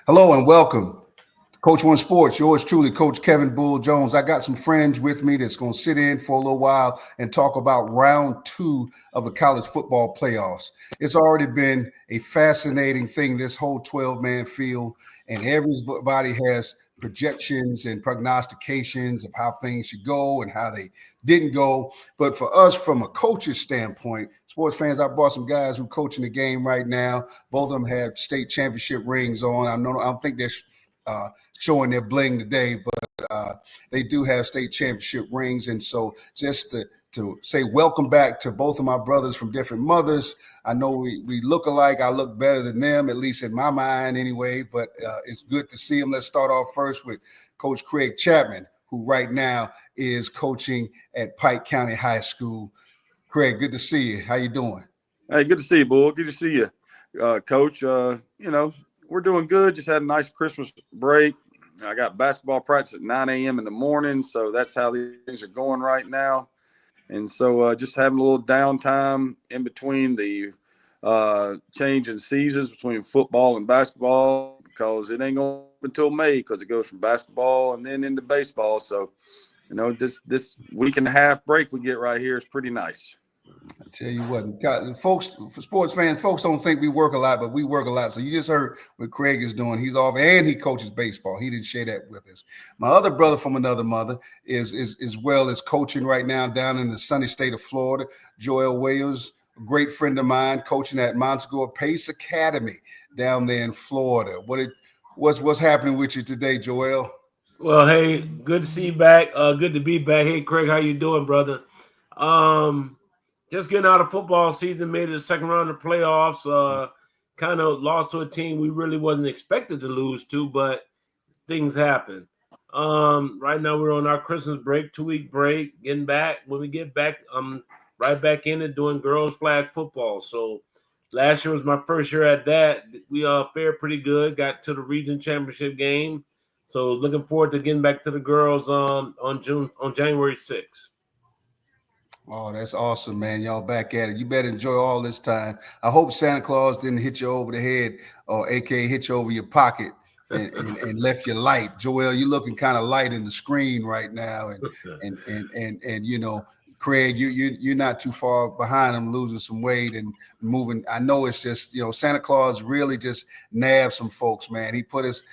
Hello and welcome to Coach One Sports. Yours truly, Coach Kevin Bull Jones. I got some friends with me that's going to sit in for a little while and talk about round two of the college football playoffs. It's already been a fascinating thing, this whole 12-man field, and everybody has projections and prognostications of how things should go and how they didn't go. But for us, from a coach's standpoint, sports fans, I brought some guys who coaching the game right now. Both of them have state championship rings on. I don't think they're showing their bling today, but they do have state championship rings. And so just to say welcome back to both of my brothers from different mothers. I know we look alike. I look better than them, at least in my mind anyway, but it's good to see them. Let's start off first with Coach Craig Chapman, who right now is coaching at Pike County High School. Craig, good to see you. How you doing? Hey, good to see you, Bull. Good to see you, Coach. We're doing good. Just had a nice Christmas break. I got basketball practice at 9 a.m. in the morning, so that's how things are going right now. And so just having a little downtime in between the change in seasons between football and basketball, because it ain't going until May, because it goes from basketball and then into baseball. So, this week and a half break we get right here is pretty nice. I tell you what, God, folks, for sports fans, folks don't think we work a lot, but we work a lot. So you just heard what Craig is doing. He's off and he coaches baseball. He didn't share that with us. My other brother from another mother is as well as coaching right now down in the sunny state of Florida. Joel Williams, a great friend of mine, coaching at Montsegur Pace Academy down there in Florida. What's happening with you today, Joel? Well, hey, good to see you back. Good to be back. Hey, Craig, how you doing, brother? Just getting out of football season, made it the second round of playoffs. Kind of lost to a team we really wasn't expected to lose to, but things happen. Right now we're on our Christmas break, 2-week break, getting back. When we get back, I'm right back in it doing girls flag football. So last year was my first year at that. We fared pretty good, got to the region championship game. So looking forward to getting back to the girls on January 6th. Oh, that's awesome, man. Y'all back at it. You better enjoy all this time. I hope Santa Claus didn't hit you over the head or AKA hit you over your pocket and left you light. Joel, you're looking kind of light in the screen right now. And Craig, you're not too far behind him, losing some weight and moving. I know it's just, Santa Claus really just nabbed some folks, man. He put us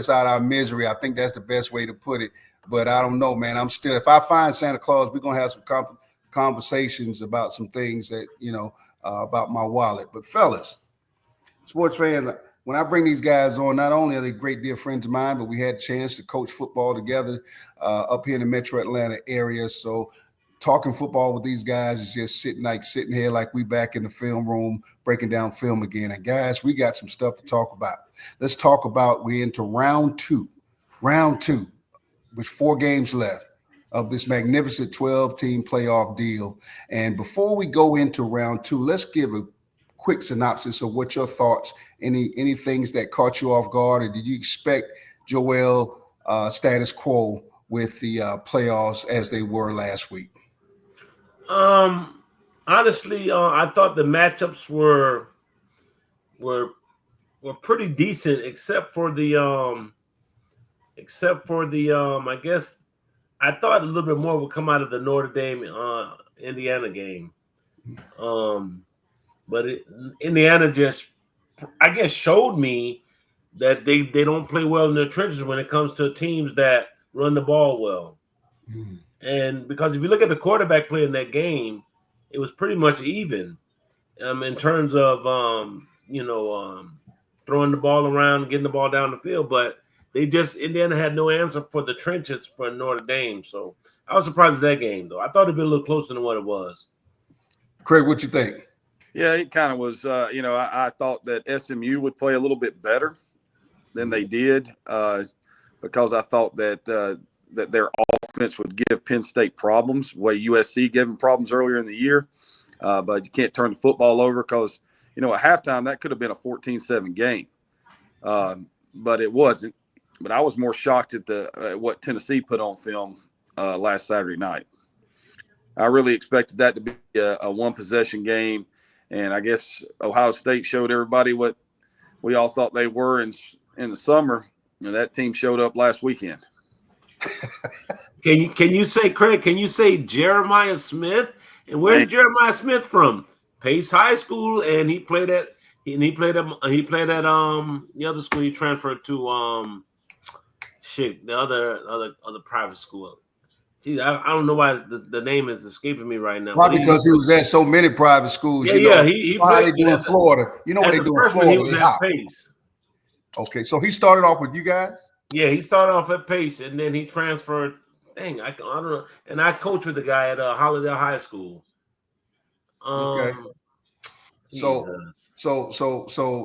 out of our misery. I think that's the best way to put it. But I don't know, man. If I find Santa Claus, we're gonna have some conversations about some things that about my wallet. But fellas, sports fans, when I bring these guys on, not only are they great dear friends of mine, but we had a chance to coach football together up here in the Metro Atlanta area. So talking football with these guys is just sitting here like we back in the film room breaking down film again. And guys, we got some stuff to talk about. Let's talk about, we're into round two, with 4 games left of this magnificent 12-team playoff deal. And before we go into round 2, let's give a quick synopsis of what your thoughts, any things that caught you off guard, or did you expect, Joel, status quo with the playoffs as they were last week? Honestly, I thought the matchups were pretty decent, except for the I guess I thought a little bit more would come out of the Notre Dame Indiana game. But Indiana just, I guess, showed me that they don't play well in their trenches when it comes to teams that run the ball well. Mm. And because if you look at the quarterback play in that game, it was pretty much even in terms of throwing the ball around, getting the ball down the field, but Indiana had no answer for the trenches for Notre Dame. So I was surprised at that game, though. I thought it'd be a little closer than what it was. Craig, what you think? Yeah, it kind of was. I thought that SMU would play a little bit better than they did because I thought that their offense would give Penn State problems, the way USC gave them problems earlier in the year. But you can't turn the football over because, at halftime that could have been a 14-7 game. But it wasn't. But I was more shocked at what Tennessee put on film last Saturday night. I really expected that to be a one-possession game, and I guess Ohio State showed everybody what we all thought they were and in the summer, and that team showed up last weekend. Can you say, Craig? Can you say Jeremiah Smith? And where's Jeremiah Smith from? Pace High School, and he played at the other school he transferred to the other private school. Gee, I don't know why the name is escaping me right now. Probably because he was at so many private schools. Yeah, he how played. they do in Florida. You know what they do in Florida? He was at Pace. Okay, so he started off with you guys? Yeah, he started off at Pace, and then he transferred. I don't know. And I coached with the guy at Hollandale High School. Okay. So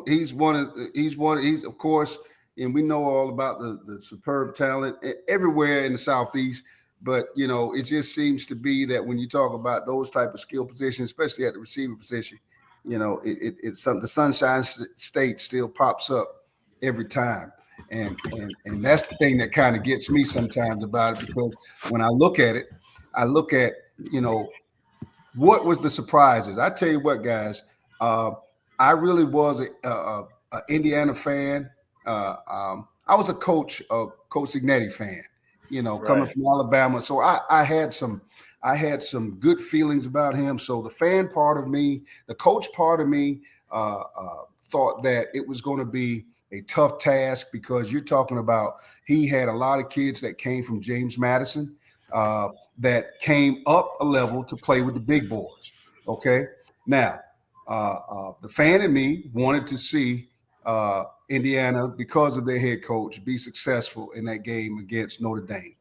he's of course, and we know all about the superb talent everywhere in the Southeast. But it just seems to be that when you talk about those type of skill positions, especially at the receiver position, it's something. The Sunshine State still pops up every time, and that's the thing that kind of gets me sometimes about it, because when I look at it, what was the surprises. I tell you what, guys, I really was a Indiana fan. I was a Coach Cignetti fan. Coming from Alabama. So I had some good feelings about him. So the fan part of me, the coach part of me, thought that it was going to be a tough task, because you're talking about, he had a lot of kids that came from James Madison that came up a level to play with the big boys. Okay. Now, the fan in me wanted to see Indiana, because of their head coach, be successful in that game against Notre Dame.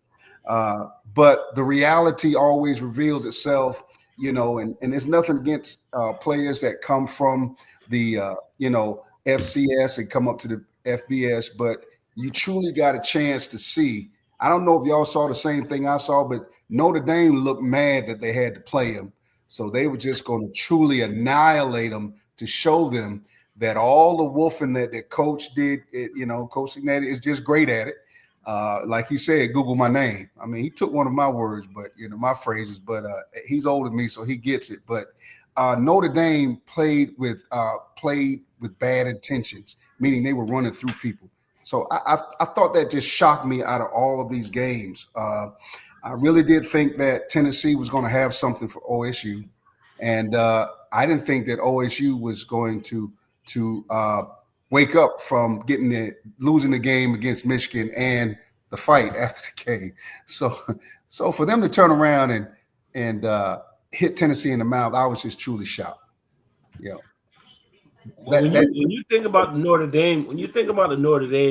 But the reality always reveals itself, and there's nothing against players that come from the, FCS and come up to the FBS, but you truly got a chance to see. I don't know if y'all saw the same thing I saw, but Notre Dame looked mad that they had to play him. So they were just going to truly annihilate them to show them that all the woofing that the coach did, Coach Cignetti is just great at it. Like he said, Google my name. I mean, he took one of my words, but my phrases, but he's older than me, so he gets it. But Notre Dame played with bad intentions, meaning they were running through people. So I thought that just shocked me out of all of these games. I really did think that Tennessee was going to have something for OSU, and I didn't think that OSU was going to wake up from losing the game against Michigan and the fight after the game. So for them to turn around and hit Tennessee in the mouth, I was just truly shocked. Yeah. When you think about the Notre Dame,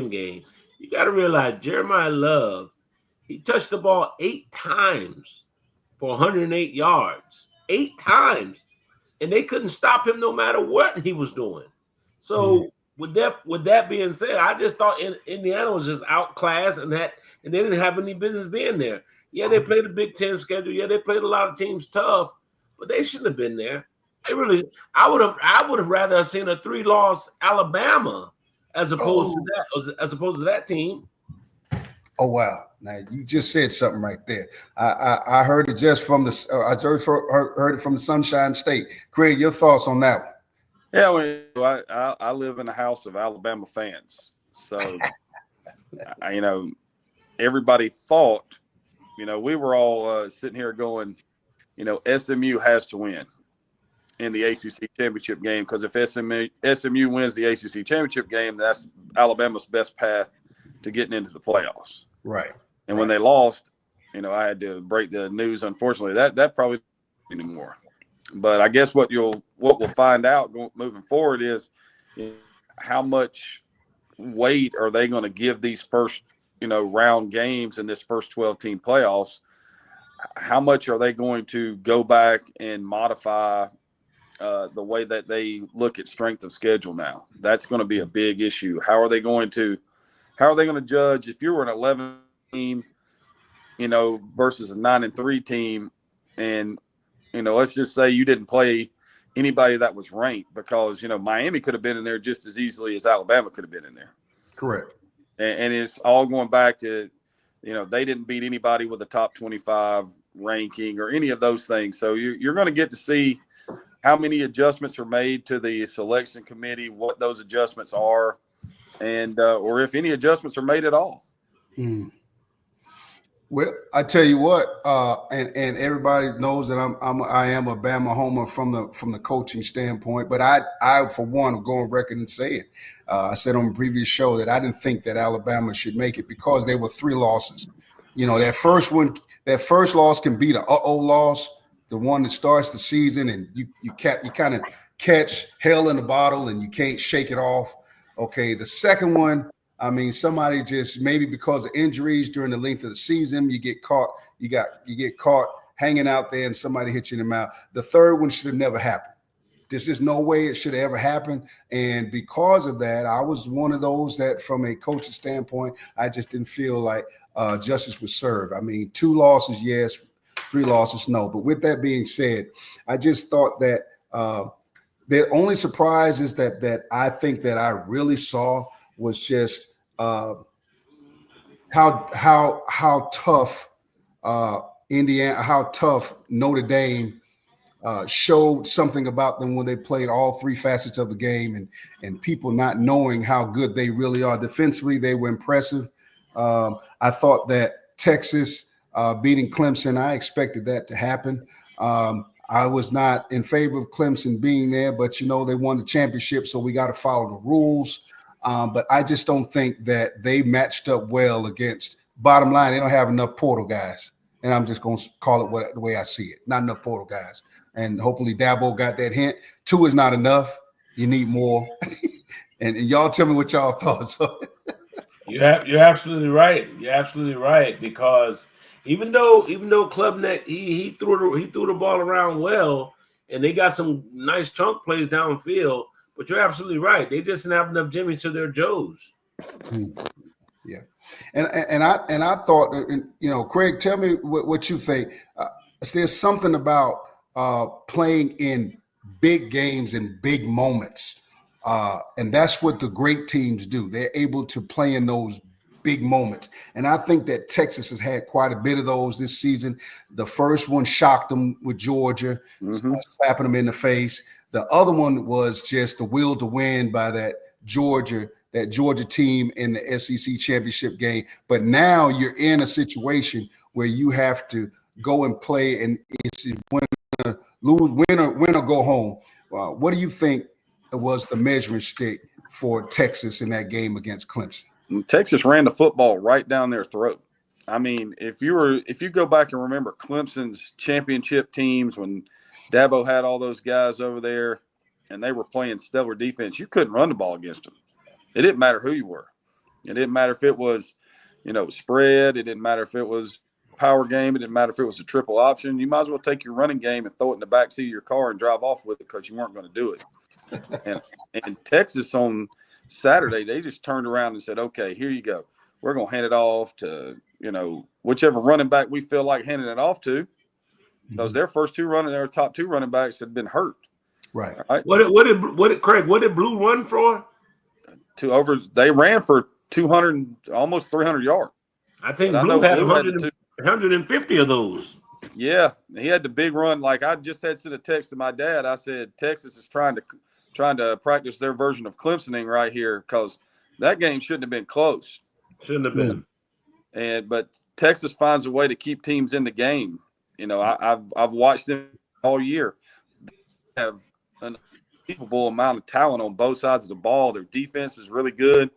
game, you got to realize Jeremiah Love, he touched the ball 8 times for 108 yards, 8 times, and they couldn't stop him no matter what he was doing. So with that being said, I just thought Indiana was just outclassed, and they didn't have any business being there. Yeah, they played a Big Ten schedule. Yeah, they played a lot of teams tough, but they shouldn't have been there. I would have rather have seen a 3-loss Alabama as opposed to that team. Oh wow! Now you just said something right there. I heard it just from heard it from the Sunshine State. Craig, your thoughts on that one? Yeah, I live in a house of Alabama fans, so everybody thought, we were all sitting here going, SMU has to win in the ACC championship game, because if SMU wins the ACC championship game, that's Alabama's best path to getting into the playoffs. Right. And when they lost, I had to break the news. Unfortunately, that probably anymore. But I guess what we'll find out moving forward is how much weight are they going to give these first round games in this first 12-team playoffs. How much are they going to go back and modify the way that they look at strength of schedule now? That's going to be a big issue. How are they going to judge if you were an 11 team, versus a 9-3 team, and let's just say you didn't play anybody that was ranked, because Miami could have been in there just as easily as Alabama could have been in there. Correct. And it's all going back to they didn't beat anybody with a top 25 ranking or any of those things. So you're going to get to see how many adjustments are made to the selection committee, what those adjustments are. and or if any adjustments are made at all. Mm. Well, I tell you what, and everybody knows that I am a Bama homer from the coaching standpoint. But I for one, will go on record and say it. I said on a previous show that I didn't think that Alabama should make it because there were 3 losses. You know, that first loss can be the loss, the one that starts the season, and you kind of catch hell in the bottle and you can't shake it off. Okay, the second one. I mean, somebody just maybe because of injuries during the length of the season, you get caught. You get caught hanging out there, and somebody hit you in the mouth. The third one should have never happened. There's just no way it should have ever happened. And because of that, I was one of those that, from a coaching standpoint, I just didn't feel like justice was served. I mean, 2 losses, yes; 3 losses, no. But with that being said, I just thought that the only surprises that I think that I really saw was just how tough Indiana, how tough Notre Dame showed something about them when they played all 3 facets of the game, and people not knowing how good they really are. Defensively, they were impressive. I thought that Texas beating Clemson, I expected that to happen. I was not in favor of Clemson being there, but they won the championship, so we got to follow the rules. But I just don't think that they matched up well against. Bottom line, they don't have enough portal guys, and I'm just going to call it the way I see it. Not enough portal guys, and hopefully Dabo got that hint. 2 is not enough. You need more. and y'all tell me what y'all thought. You're absolutely right. You're absolutely right, because even though Klubnik he threw the ball around well, and they got some nice chunk plays downfield. But you're absolutely right. They just didn't have enough Jimmy to their Joes. Yeah, and I thought, Craig, tell me what you think. There's something about playing in big games and big moments, and that's what the great teams do. They're able to play in those big moments, and I think that Texas has had quite a bit of those this season. The first one shocked them with Georgia, slapping them in the face. The other one was just the will to win by that Georgia team in the SEC championship game. But now you're in a situation where you have to go and play, and it's win or go home. What do you think was the measuring stick for Texas in that game against Clemson? Texas ran the football right down their throat. I mean, if you go back and remember Clemson's championship teams when Dabo had all those guys over there and they were playing stellar defense, you couldn't run the ball against them. It didn't matter who you were. It didn't matter if it was, spread. It didn't matter if it was power game. It didn't matter if it was a triple option. You might as well take your running game and throw it in the backseat of your car and drive off with it because you weren't going to do it. and Texas on Saturday, they just turned around and said, okay, here you go. We're going to hand it off to, whichever running back we feel like handing it off to. Because their top 2 running backs had been hurt. Right. What did Craig? What did Blue run for? They ran for 200, almost 300 yards. I think Blue had 150 of those. Yeah, he had the big run. Like I just had sent a text to my dad. I said Texas is trying to practice their version of Clemsoning right here because that game shouldn't have been close. Shouldn't have been. But Texas finds a way to keep teams in the game. I've watched them all year. They have an unbelievable amount of talent on both sides of the ball. Their defense is really good.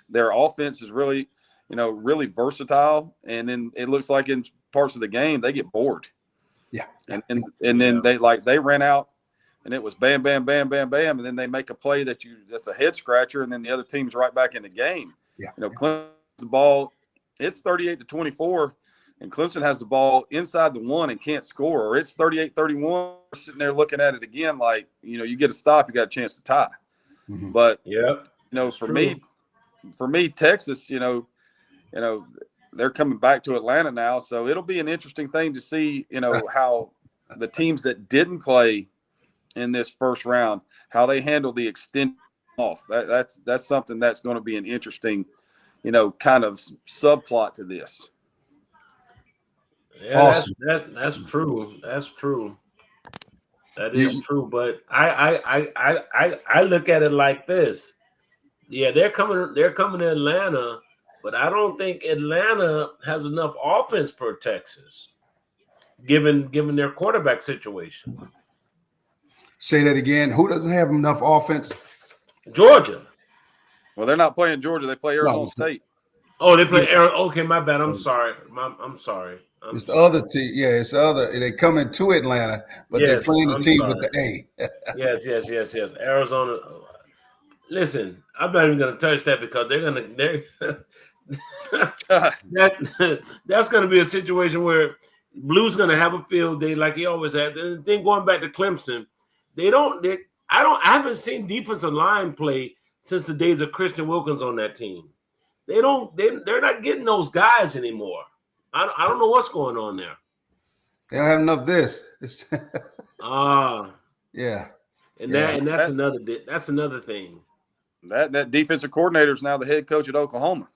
Their offense is really, really versatile. And then it looks like in parts of the game they get bored. Yeah. And then they ran out and it was bam, bam, bam, bam, bam, and then they make a play that's a head scratcher, and then the other team's right back in the game. Yeah. Clemson the ball, it's 38-24. And Clemson has the ball inside the 1 and can't score, or it's 38-31. Sitting there looking at it again, like, you get a stop, you got a chance to tie. Mm-hmm. But, for me, Texas, they're coming back to Atlanta now. So it'll be an interesting thing to see, how the teams that didn't play in this first round, how they handle the extended off. That's something that's going to be an interesting, kind of subplot to this. Yeah, awesome. That's true. That's true. That is true. But I look at it like this: Yeah, they're coming. They're coming to Atlanta, but I don't think Atlanta has enough offense for Texas, given their quarterback situation. Say that again. Who doesn't have enough offense? Georgia. Well, they're not playing Georgia. They play Arizona No, State. Oh, they play. Okay, my bad. I'm sorry. I'm sorry. I'm it's the sorry. other team. Yeah, it's the other. They coming to Atlanta, but they're Yes, playing the I'm team with sorry. the A. Yes. Arizona. Listen, I'm not even going to touch that because that's going to be a situation where Blue's going to have a field day like he always had. And then going back to Clemson, I haven't seen defensive line play since the days of Christian Wilkins on that team. They're not getting those guys anymore. I don't know what's going on there. They don't have enough this. Yeah. That's another thing. That defensive coordinator is now the head coach at Oklahoma.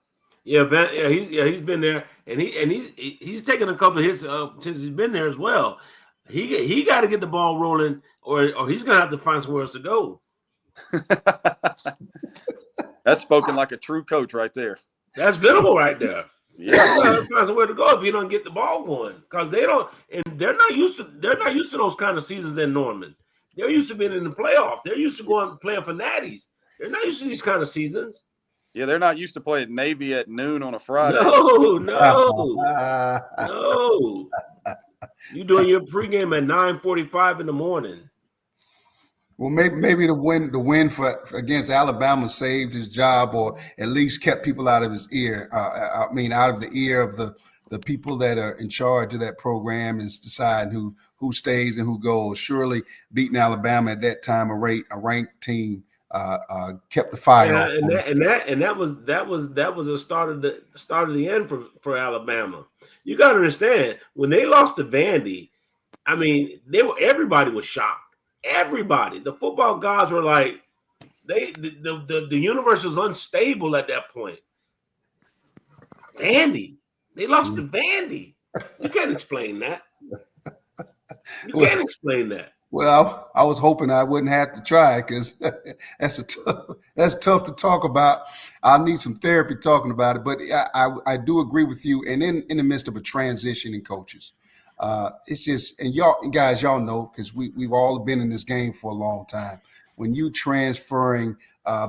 Yeah, he's been there, and he's taken a couple of hits since he's been there as well. He got to get the ball rolling, or he's gonna have to find somewhere else to go. That's spoken like a true coach right there. That's Venable right there. Yeah, He's gonna find somewhere to go if you don't get the ball going, because they're not used to those kind of seasons in Norman. They're used to being in the playoffs. They're used to going playing for natties. They're not used to these kind of seasons. Yeah, they're not used to playing Navy at noon on a Friday. No. You doing your pregame at 9:45 in the morning. Well, maybe the win against Alabama saved his job, or at least kept people out of his ear. Out of the ear of the people that are in charge of that program, is deciding who stays and who goes. Surely beating Alabama at that time, a ranked team, kept the fire off. That was the start of the end for Alabama. You got to understand, when they lost to Vandy, I mean, everybody was shocked. Everybody, the football gods were like, the universe was unstable at that point. Vandy, they lost to Vandy. You can't explain that. You can't explain that. Well, I was hoping I wouldn't have to try, because that's tough to talk about. I'll need some therapy talking about it, but I do agree with you. And in the midst of a transition in coaches, it's just, and y'all know, because we've all been in this game for a long time. When you transferring,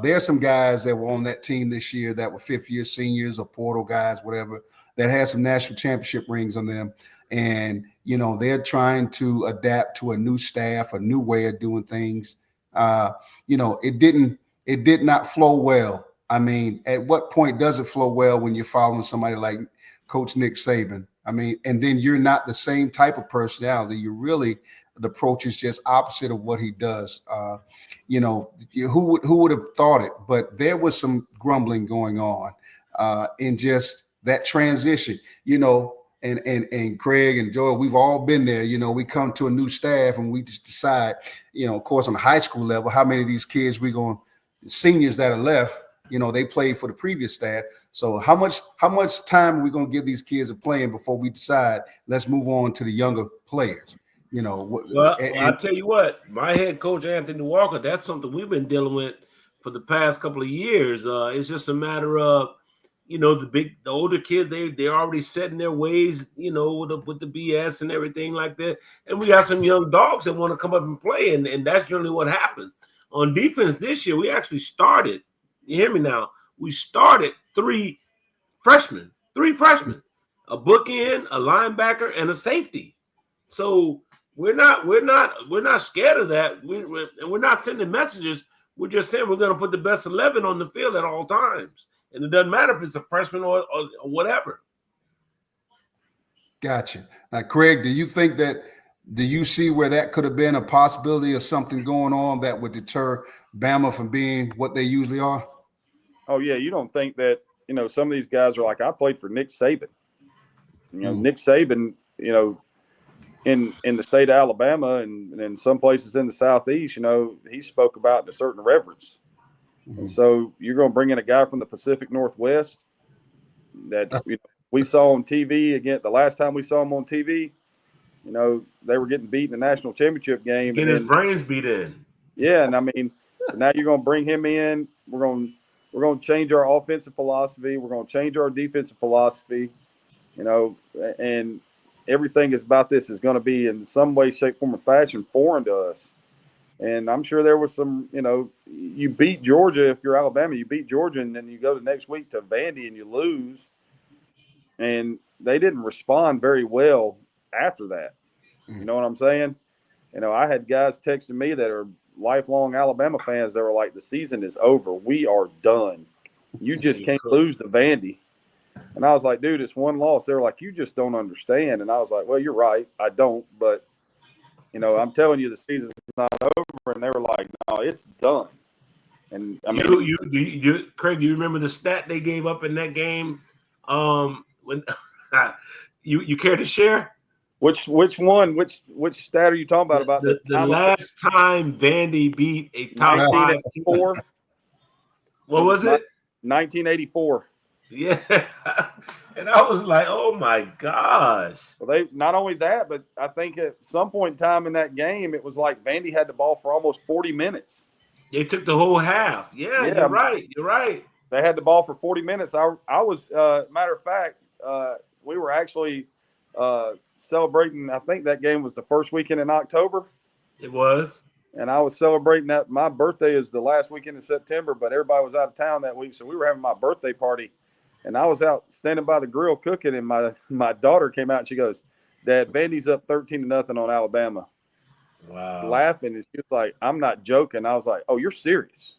there are some guys that were on that team this year that were fifth-year seniors or portal guys, whatever, that had some national championship rings on them. And, they're trying to adapt to a new staff, a new way of doing things. It did not flow well. I mean, at what point does it flow well when you're following somebody like Coach Nick Saban? I mean, and then you're not the same type of personality. The approach is just opposite of what he does. Who would have thought it? But there was some grumbling going on in just that transition, and Craig and Joel, we've all been there. We come to a new staff and we just decide, of course, on the high school level, how many of these kids seniors that are left, they played for the previous staff. So how much time are we going to give these kids a playing before we decide, let's move on to the younger players? I'll tell you what, my head coach, Anthony Walker, that's something we've been dealing with for the past couple of years. It's just a matter of, the older kids, they're already set in their ways, with the BS and everything like that. And we got some young dogs that want to come up and play. And that's generally what happens. On defense this year, we actually started, you hear me now? We started three freshmen, a bookend, a linebacker, and a safety. So we're not scared of that. We're not sending messages. We're just saying we're going to put the best 11 on the field at all times. And it doesn't matter if it's a freshman or whatever. Gotcha. Now, Craig, do you see where that could have been a possibility of something going on that would deter Bama from being what they usually are? Oh, yeah. You don't think that, some of these guys are like, I played for Nick Saban. Nick Saban, in the state of Alabama and in some places in the Southeast, he spoke about in a certain reverence. Mm-hmm. And so you're going to bring in a guy from the Pacific Northwest that we saw on TV again. The last time we saw him on TV, they were getting beat in the national championship game. Getting his brains beat in. Yeah, and I mean, so now you're going to bring him in. We're going we're going to change our offensive philosophy. We're going to change our defensive philosophy, and everything is about this is going to be in some way, shape, form, or fashion foreign to us. And I'm sure there was some, you beat Georgia. If you're Alabama, you beat Georgia, and then you go the next week to Vandy and you lose. And they didn't respond very well after that. You know what I'm saying? I had guys texting me that are lifelong Alabama fans that were like, the season is over. We are done. You just can't lose to Vandy. And I was like, dude, it's one loss. They were like, you just don't understand. And I was like, well, you're right. I don't. But, I'm telling you the season's not over. And they were like, no, it's done. And I mean, Craig, do you remember the stat they gave up in that game? When you care to share? Which one? Which stat are you talking about? The last time Vandy beat a top 1984. What was it? 1984. Yeah. And I was like, oh my gosh. Well, they not only that, but I think at some point in time in that game, it was like Vandy had the ball for almost 40 minutes. They took the whole half. Yeah, you're right. You're right. They had the ball for 40 minutes. I was, matter of fact, we were actually celebrating. I think that game was the first weekend in October. It was. And I was celebrating that. My birthday is the last weekend in September, but everybody was out of town that week. So we were having my birthday party. And I was out standing by the grill cooking, and my daughter came out and she goes, Dad, Vandy's up 13-0 on Alabama. Wow. Laughing. And she was like, I'm not joking. I was like, oh, you're serious?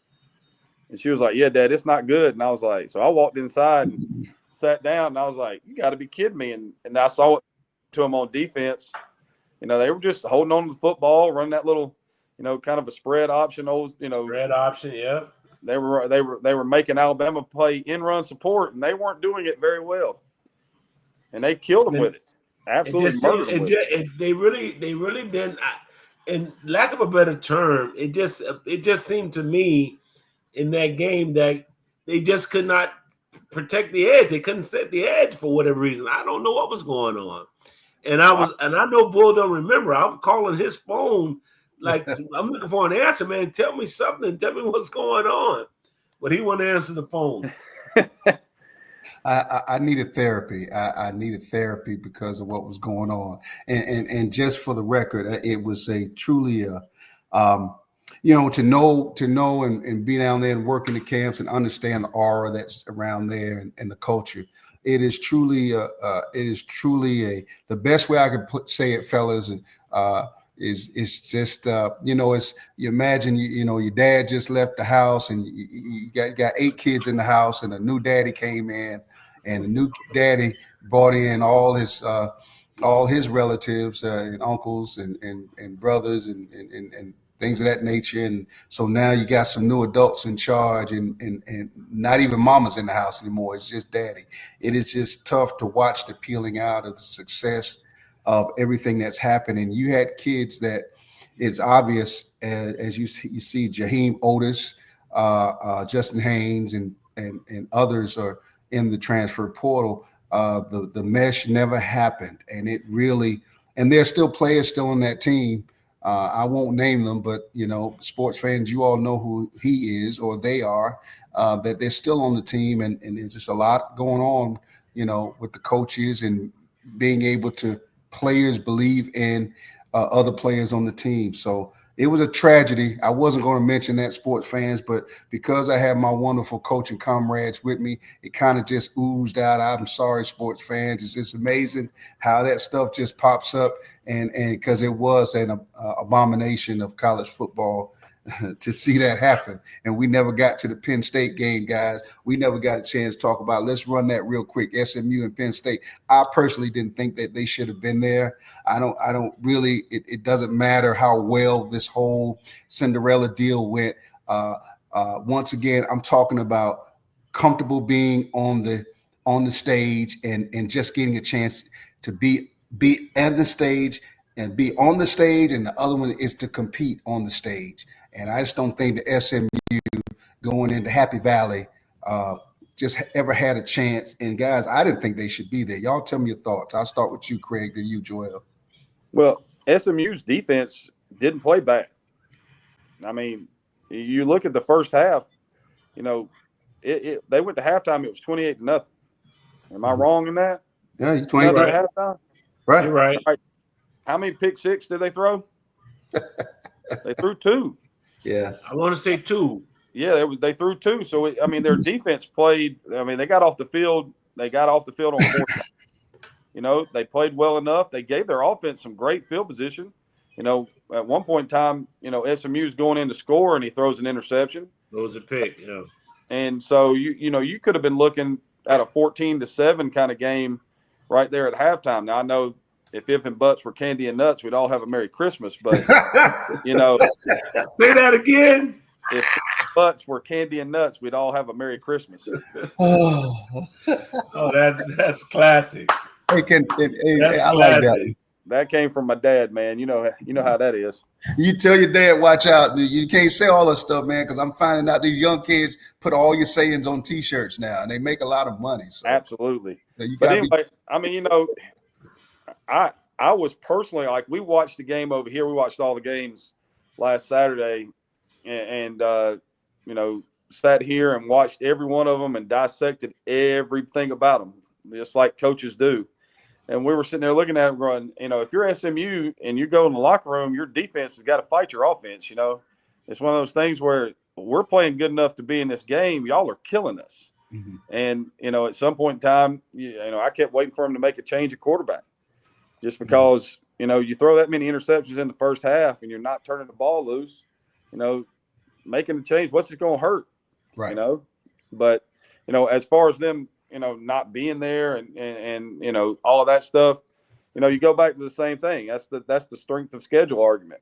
And she was like, yeah, Dad, it's not good. And I was like, so I walked inside and sat down, and I was like, you got to be kidding me. And I saw it to them on defense. They were just holding on to the football, running that little, kind of a spread option. Spread option, yeah. They were making Alabama play in-run support, and they weren't doing it very well. And they killed them with it. Absolutely murdered them with it. They really didn't. In lack of a better term, it just seemed to me in that game that they just could not protect the edge. They couldn't set the edge for whatever reason. I don't know what was going on. And I know Bull don't remember. I'm calling his phone like I'm looking for an answer, man. Tell me something. Tell me what's going on. But he wouldn't answer the phone. I needed therapy. I needed therapy because of what was going on. And just for the record, it was a truly to know and be down there and work in the camps and understand the aura that's around there and the culture. It is truly the best way I could say it, fellas. And is just it's, you imagine your dad just left the house and you got 8 kids in the house, and a new daddy came in, and the new daddy brought in all his relatives and uncles and brothers and things of that nature. And so now you got some new adults in charge, and not even mama's in the house anymore. It's just daddy. It is just tough to watch the peeling out of the success of everything that's happening. You had kids that it's obvious as you see Jaheim Otis, Justin Haynes, and others are in the transfer portal. The mesh never happened, and it really, and there's still players still on that team. I won't name them, but sports fans, you all know who he is or they are. That they're still on the team, and there's just a lot going on, with the coaches and being able to players believe in other players on the team. So it was a tragedy. I wasn't going to mention that, sports fans, but because I have my wonderful coaching comrades with me, it kind of just oozed out. I'm sorry, sports fans. It's just amazing how that stuff just pops up, and because it was an abomination of college football to see that happen. And we never got to the Penn State game, guys. We never got a chance to talk about it. Let's run that real quick. SMU and Penn State. I personally didn't think that they should have been there. I don't really, it doesn't matter how well this whole Cinderella deal went. Once again, I'm talking about comfortable being on the stage and just getting a chance to be at the stage and be on the stage. And the other one is to compete on the stage. And I just don't think the SMU going into Happy Valley just ever had a chance. And guys, I didn't think they should be there. Y'all tell me your thoughts. I'll start with you, Craig, then you, Joel. Well, SMU's defense didn't play bad. I mean, you look at the first half, they went to halftime. It was 28-0. Am I wrong in that? Yeah, you're 20 Nothing right. at halftime. Right. You're right. Right. How many pick six did they throw? They threw 2. Yeah. I want to say 2. Yeah, they threw 2. So I mean, their defense played. I mean, they got off the field. They got off the field on 4th down. You know, they played well enough. They gave their offense some great field position. You know, at one point in time, you know, SMU's going in to score and he throws an interception. It was a pick, yeah. And so you know, you could have been looking at a 14-7 kind of game right there at halftime. Now I know if and buts were candy and nuts, we'd all have a Merry Christmas. But you know, say that again. If butts were candy and nuts, we'd all have a Merry Christmas. Oh, that's classic. Hey, That's I like that. That came from my dad, man. You know how that is. You tell your dad, watch out. You can't say all this stuff, man, because I'm finding out these young kids put all your sayings on T-shirts now, and they make a lot of money. So. Absolutely. So but anyway, I mean, you know, I was personally, like, we watched the game over here. We watched all the games last Saturday, and you know, sat here and watched every one of them and dissected everything about them, just like coaches do. And we were sitting there looking at them going, you know, if you're SMU and you go in the locker room, your defense has got to fight your offense. You know, it's one of those things where we're playing good enough to be in this game. Y'all are killing us. Mm-hmm. And, you know, at some point in time, you know, I kept waiting for him to make a change at quarterback just because, you know, you throw that many interceptions in the first half and you're not turning the ball loose, you know, making the change, what's it going to hurt? Right. You know, but, you know, as far as them, you know, not being there and you know, all of that stuff, you know, you go back to the same thing. That's the strength of schedule argument.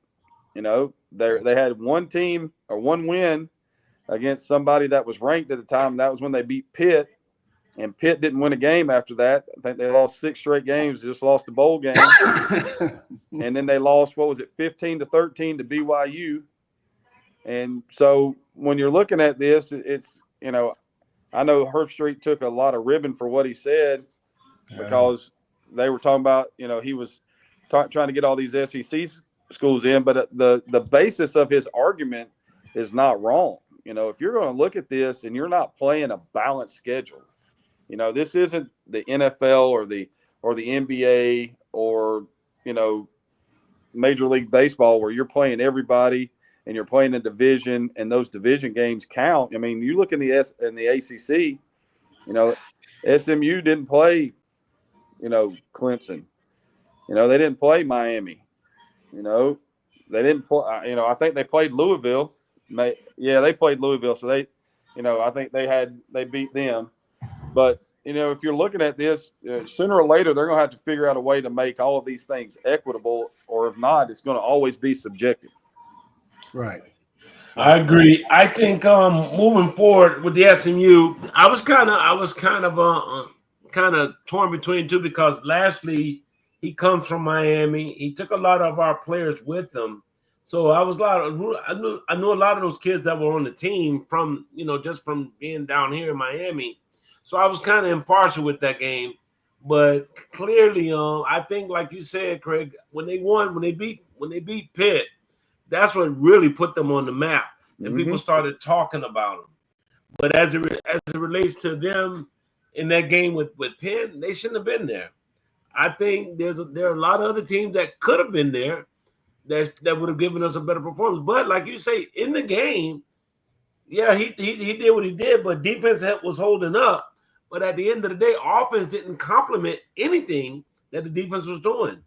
You know, they had one team or one win against somebody that was ranked at the time. And that was when they beat Pitt, and Pitt didn't win a game after that. I think they lost 6 straight games, just lost the bowl game. And then they lost, what was it, 15-13 to BYU. And so when you're looking at this, it's, you know, I know Herb Street took a lot of ribbon for what he said because they were talking about, you know, he was trying to get all these SEC schools in, but the basis of his argument is not wrong. You know, if you're going to look at this and you're not playing a balanced schedule, you know, this isn't the NFL or the NBA or, you know, Major League Baseball where you're playing everybody and you're playing a division, and those division games count. I mean, you look in the ACC, you know, SMU didn't play, you know, Clemson. You know, they didn't play Miami. You know, they didn't play. You know, I think they played Louisville. Yeah, they played Louisville. So they, you know, I think they beat them. But you know, if you're looking at this, sooner or later they're going to have to figure out a way to make all of these things equitable, or if not, it's going to always be subjective. Right. I agree. I think moving forward with the SMU, I was kind of torn between two because lastly he comes from Miami. He took a lot of our players with him, so I knew a lot of those kids that were on the team from, you know, just from being down here in Miami. So I was kind of impartial with that game, but clearly, I think like you said, Craig, when they beat Pitt. That's what really put them on the map, and people started talking about them. But as it relates to them in that game with Penn, they shouldn't have been there. I think there are a lot of other teams that could have been there that would have given us a better performance. But like you say, in the game, yeah, he did what he did, but defense was holding up. But at the end of the day, offense didn't complement anything that the defense was doing.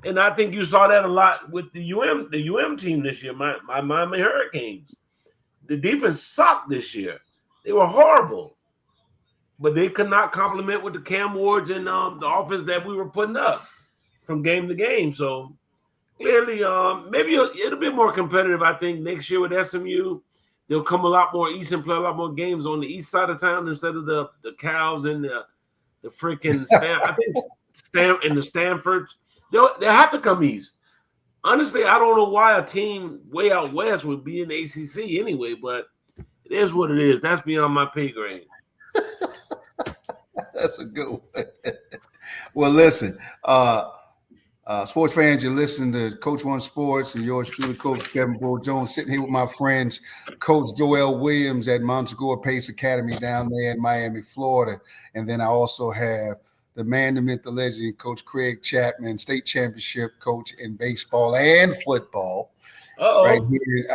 And I think you saw that a lot with the UM team this year, my Miami Hurricanes. The defense sucked this year. They were horrible. But they could not complement with the Cam Wards and the offense that we were putting up from game to game. So clearly, maybe it'll be more competitive, I think, next year with SMU. They'll come a lot more east and play a lot more games on the east side of town instead of the Cows and the freaking and the Stanfords. They'll have to come east. Honestly, I don't know why a team way out west would be in the ACC anyway, but it is what it is. That's beyond my pay grade. That's a good one. Well, listen, Sports fans, you're listening to Coach One Sports and yours truly, Coach Kevin Bull Jones, sitting here with my friends, Coach Joel Williams at Montezuma Pace Academy down there in Miami, Florida. And then I also have the man, the myth, the legend, Coach Craig Chapman, state championship coach in baseball and football. Right here,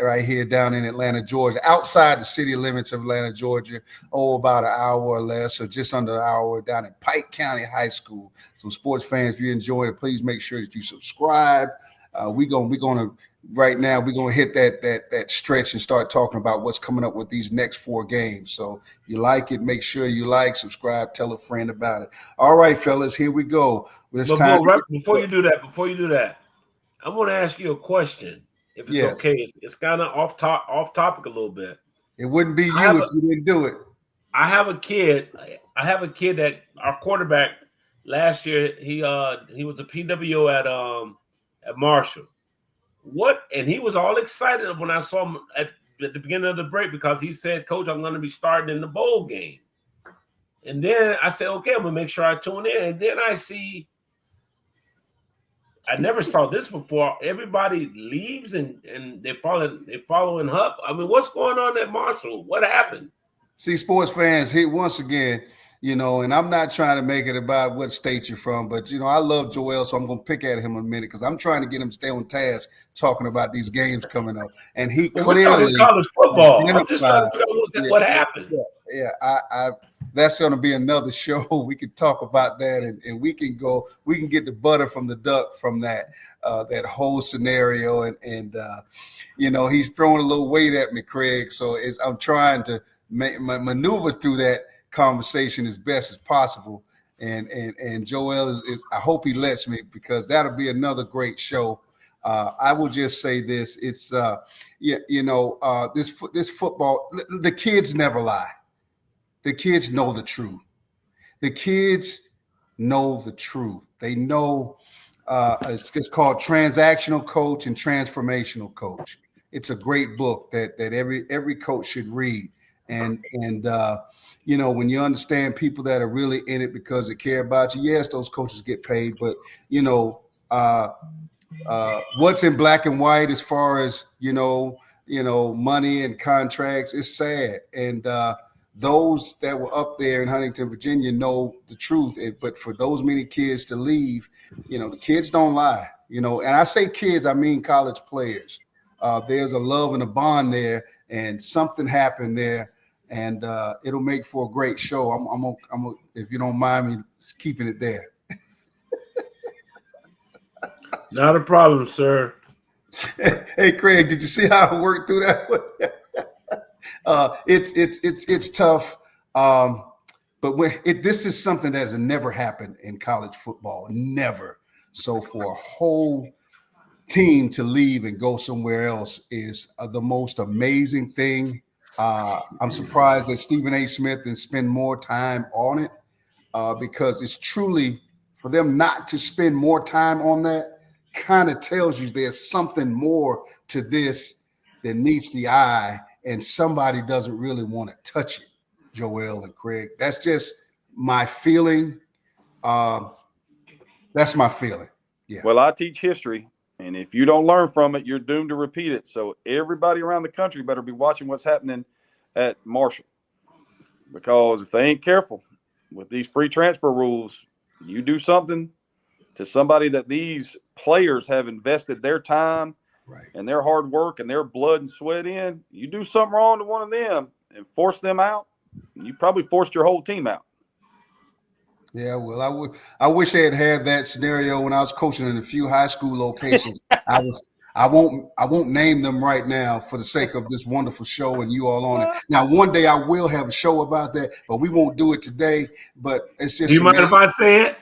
right here down in Atlanta, Georgia, outside the city limits of Atlanta, Georgia. About an hour or less, or just under an hour, down at Pike County High School. So, sports fans, if you enjoyed it, please make sure that you subscribe. We're gonna right now. We're gonna hit that stretch and start talking about what's coming up with these next 4 games. So, if you like it, make sure you like, subscribe, tell a friend about it. All right, fellas, here we go. Before you do that. I want to ask you a question, if it's okay. It's kind of off topic a little bit. It wouldn't be you if you didn't do it. I have a kid that our quarterback last year. He was a PWO at Marshall. And he was all excited when I saw him at the beginning of the break because he said, "Coach, I'm going to be starting in the bowl game." And then I said, "Okay, I'm gonna make sure I tune in." And then I see. I never saw this before. Everybody leaves and they're following Huff. I mean, what's going on at Marshall? What happened? See, sports fans, here once again, and I'm not trying to make it about what state you're from, but I love Joel, so I'm gonna pick at him in a minute because I'm trying to get him to stay on task talking about these games coming up. And he clearly college football. I'm just trying to figure out what happened. Yeah, I that's going to be another show. We can talk about that, and we can get the butter from the duck from that whole scenario. And he's throwing a little weight at me, Craig. So I'm trying to maneuver through that conversation as best as possible. And Joel is I hope he lets me because that'll be another great show. I will just say this: it's this football. The kids never lie. The kids know the truth. The kids know the truth. They know it's called Transactional Coach and Transformational Coach. It's a great book that every coach should read. And when you understand people that are really in it because they care about you, yes, those coaches get paid, but what's in black and white as far as money and contracts is sad. And those that were up there in Huntington, Virginia know the truth. But for those many kids to leave, the kids don't lie, and I say kids, I mean college players. There's a love and a bond there and something happened there and it'll make for a great show. I'm if you don't mind me keeping it there. Not a problem, sir. Hey, Craig, did you see how I worked through that one? It's tough, but this is something that has never happened in college football, never. So for a whole team to leave and go somewhere else is the most amazing thing. I'm surprised that Stephen A. Smith didn't spend more time on it because it's truly for them not to spend more time on that kind of tells you there's something more to this than meets the eye. And somebody doesn't really want to touch it, Joel and Craig. That's just my feeling. That's my feeling. Yeah. Well, I teach history, and if you don't learn from it, you're doomed to repeat it. So everybody around the country better be watching what's happening at Marshall, because if they ain't careful with these free transfer rules, you do something to somebody that these players have invested their time and their hard work and their blood and sweat in, you do something wrong to one of them and force them out, you probably forced your whole team out. Yeah, well, I wish they had that scenario when I was coaching in a few high school locations. I won't name them right now for the sake of this wonderful show and you all on it. Now, one day I will have a show about that, but we won't do it today. But it's just. Do you mind if I say it?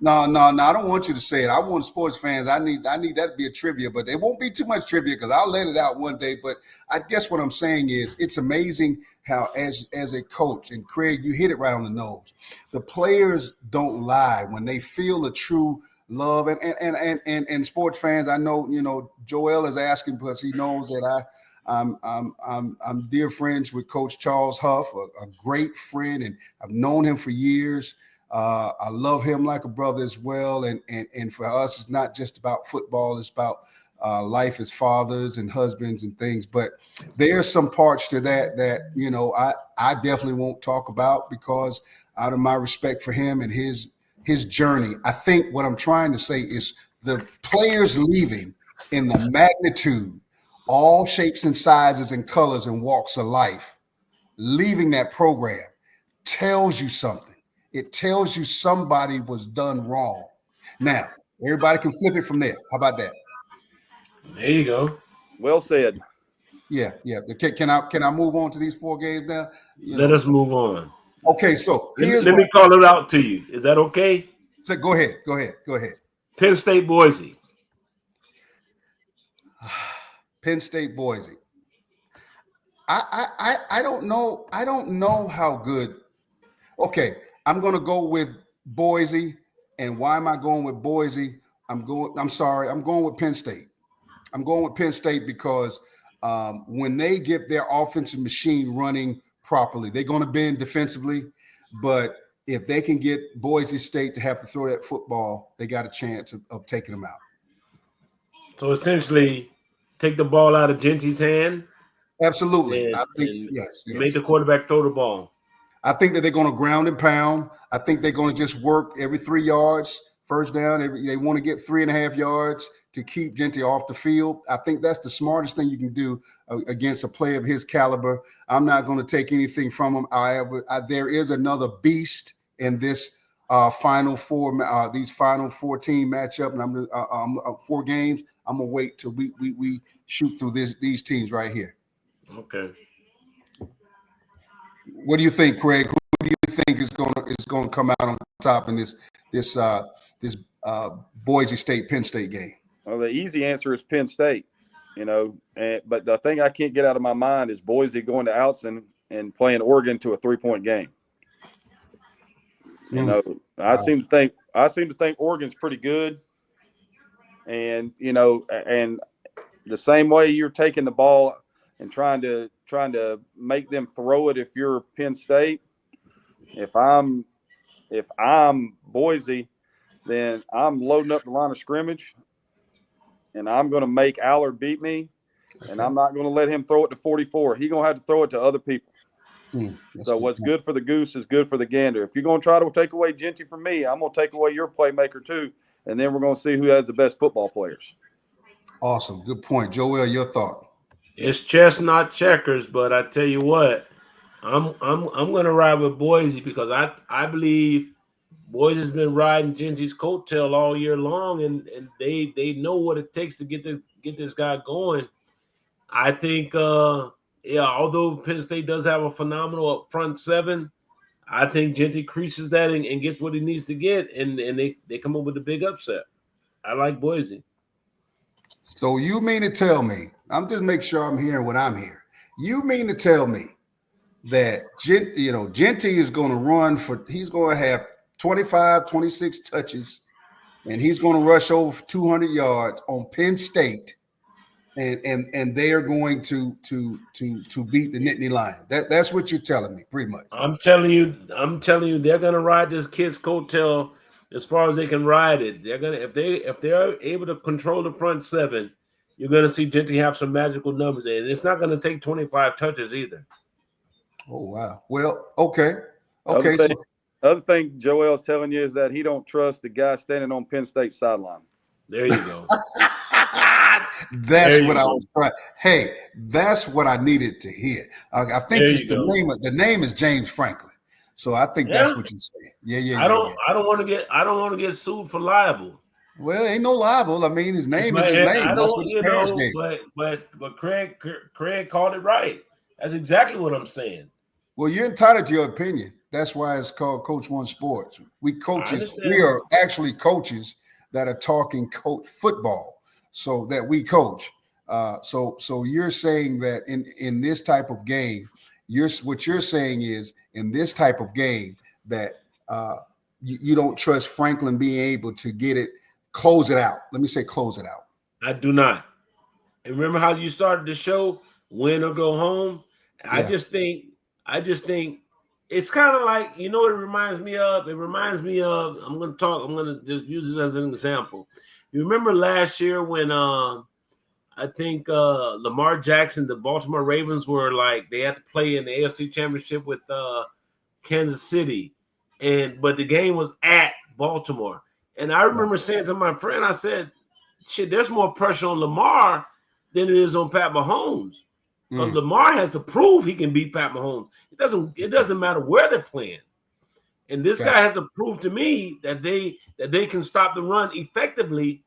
No. I don't want you to say it. I want sports fans. I need that to be a trivia, but it won't be too much trivia because I'll let it out one day. But I guess what I'm saying is it's amazing how as a coach, and Craig, you hit it right on the nose. The players don't lie when they feel a true love. And sports fans, I know, Joel is asking because he knows that I'm dear friends with Coach Charles Huff, a great friend, and I've known him for years. I love him like a brother as well. And for us, it's not just about football. It's about life as fathers and husbands and things. But there are some parts to that I definitely won't talk about, because out of my respect for him and his journey, I think what I'm trying to say is the players leaving in the magnitude, all shapes and sizes and colors and walks of life, leaving that program tells you something. It tells you somebody was done wrong. Now, everybody can flip it from there. How about that? There you go. Well said. Yeah. Can I move on to these 4 games now? Let us move on. Okay, so let me call it out to you. Is that okay? So go ahead. Penn State, Boise. Penn State, Boise. I don't know. I don't know how good. Okay, I'm going to go with Boise. And why am I going with Boise? I'm going with Penn State. I'm going with Penn State because when they get their offensive machine running properly, they're going to bend defensively. But if they can get Boise State to have to throw that football, they got a chance of taking them out. So essentially, take the ball out of Genty's hand. Absolutely. I think yes. Make the quarterback throw the ball. I think that they're going to ground and pound. I think they're going to just work every 3 yards, first down. They want to get 3.5 yards to keep Genty off the field. I think that's the smartest thing you can do against a player of his caliber. I'm not going to take anything from him. There is another beast in this final 4, these final 14 matchup, and I'm 4 games. I'm gonna wait till we shoot through these teams right here. Okay. What do you think, Craig? Who do you think is going to come out on top in this Boise State Penn State game? Well, the easy answer is Penn State, but the thing I can't get out of my mind is Boise going to Outson and playing Oregon to a 3-point game. I seem to think Oregon's pretty good, and and the same way you're taking the ball and trying to make them throw it. If you're Penn State, if I'm Boise, then I'm loading up the line of scrimmage, and I'm going to make Allard beat me, and I'm not going to let him throw it to 44. He's going to have to throw it to other people. So what's good for the goose is good for the gander. If you're going to try to take away Genty from me, I'm going to take away your playmaker too, and then we're going to see who has the best football players. Awesome. Good point. Joel, your thought? It's chess, not checkers, but I tell you what, I'm going to ride with Boise because I believe Boise's been riding Genty's coattail all year long, and they know what it takes to get this guy going. I think although Penn State does have a phenomenal up front 7, I think Genty creases that and gets what he needs to get, and they come up with a big upset. I like Boise. So you mean to tell me, I'm just making sure I'm hearing what I'm hearing. You mean to tell me that Genty is going to run he's going to have 25, 26 touches, and he's going to rush over 200 yards on Penn State, and they are going to beat the Nittany Lions. That's what you're telling me, pretty much. I'm telling you, they're going to ride this kid's coattail as far as they can ride it. They're gonna if they're able to control the front 7, you're going to see Genty have some magical numbers, and it's not going to take 25 touches either. Oh wow! Well, okay. Other thing Joel's telling you is that he don't trust the guy standing on Penn State sideline. There you go. That's what I was trying. Hey, that's what I needed to hear. I think the name is James Franklin. So I think that's what you say. Yeah. I don't want to get sued for libel. Well, ain't no libel. I mean, his name is his name. That's what his parents gave. But Craig called it right. That's exactly what I'm saying. Well, you're entitled to your opinion. That's why it's called Coach One Sports. We are actually coaches that are talking football, so that we coach. So you're saying that in this type of game, what you're saying is in this type of game that you don't trust Franklin being able to close it out. Let me say close it out. I do not. And remember how you started the show, win or go home? Yeah. I just think It's kind of like, you know what it reminds me of? It reminds me of, I'm going to just use it as an example. You remember last year when I think Lamar Jackson, the Baltimore Ravens were like, they had to play in the AFC Championship with Kansas City, but the game was at Baltimore. And I remember saying to my friend, I said, shit, there's more pressure on Lamar than it is on Pat Mahomes. But Lamar has to prove he can beat Pat Mahomes. It doesn't matter where they're playing. And this guy has to prove to me that they can stop the run effectively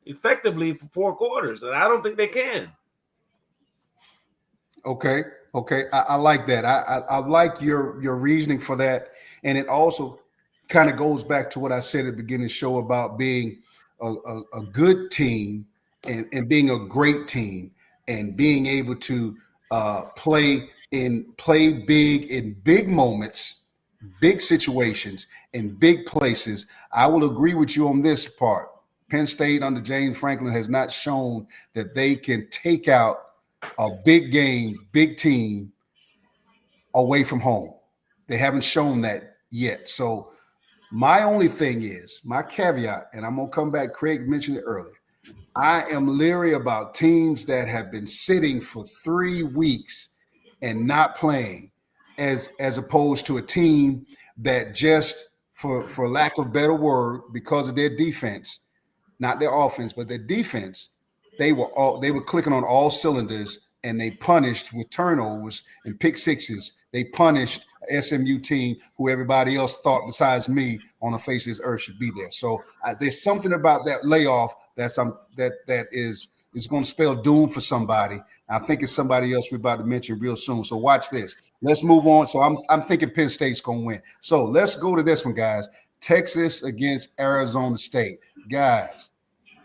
for 4 quarters. And I don't think they can. Okay. I like that. I like your reasoning for that. And it also kind of goes back to what I said at the beginning of the show about being a good team and being a great team and being able to play big in big moments, big situations, in big places. I will agree with you on this part. Penn State under James Franklin has not shown that they can take out a big game, big team away from home. They haven't shown that yet. So my only thing is, my caveat, and I'm going to come back, Craig mentioned it earlier, I am leery about teams that have been sitting for 3 weeks and not playing as opposed to a team that just, for lack of a better word, because of their defense, not their offense, but their defense, they were clicking on all cylinders, and they punished with turnovers and pick sixes. They punished SMU team who everybody else thought besides me on the face of this earth should be there. So there's something about that layoff that is going to spell doom for somebody. I think it's somebody else we're about to mention real soon. So watch this. Let's move on. So I'm thinking Penn State's going to win. So let's go to this one, guys. Texas against Arizona State. Guys,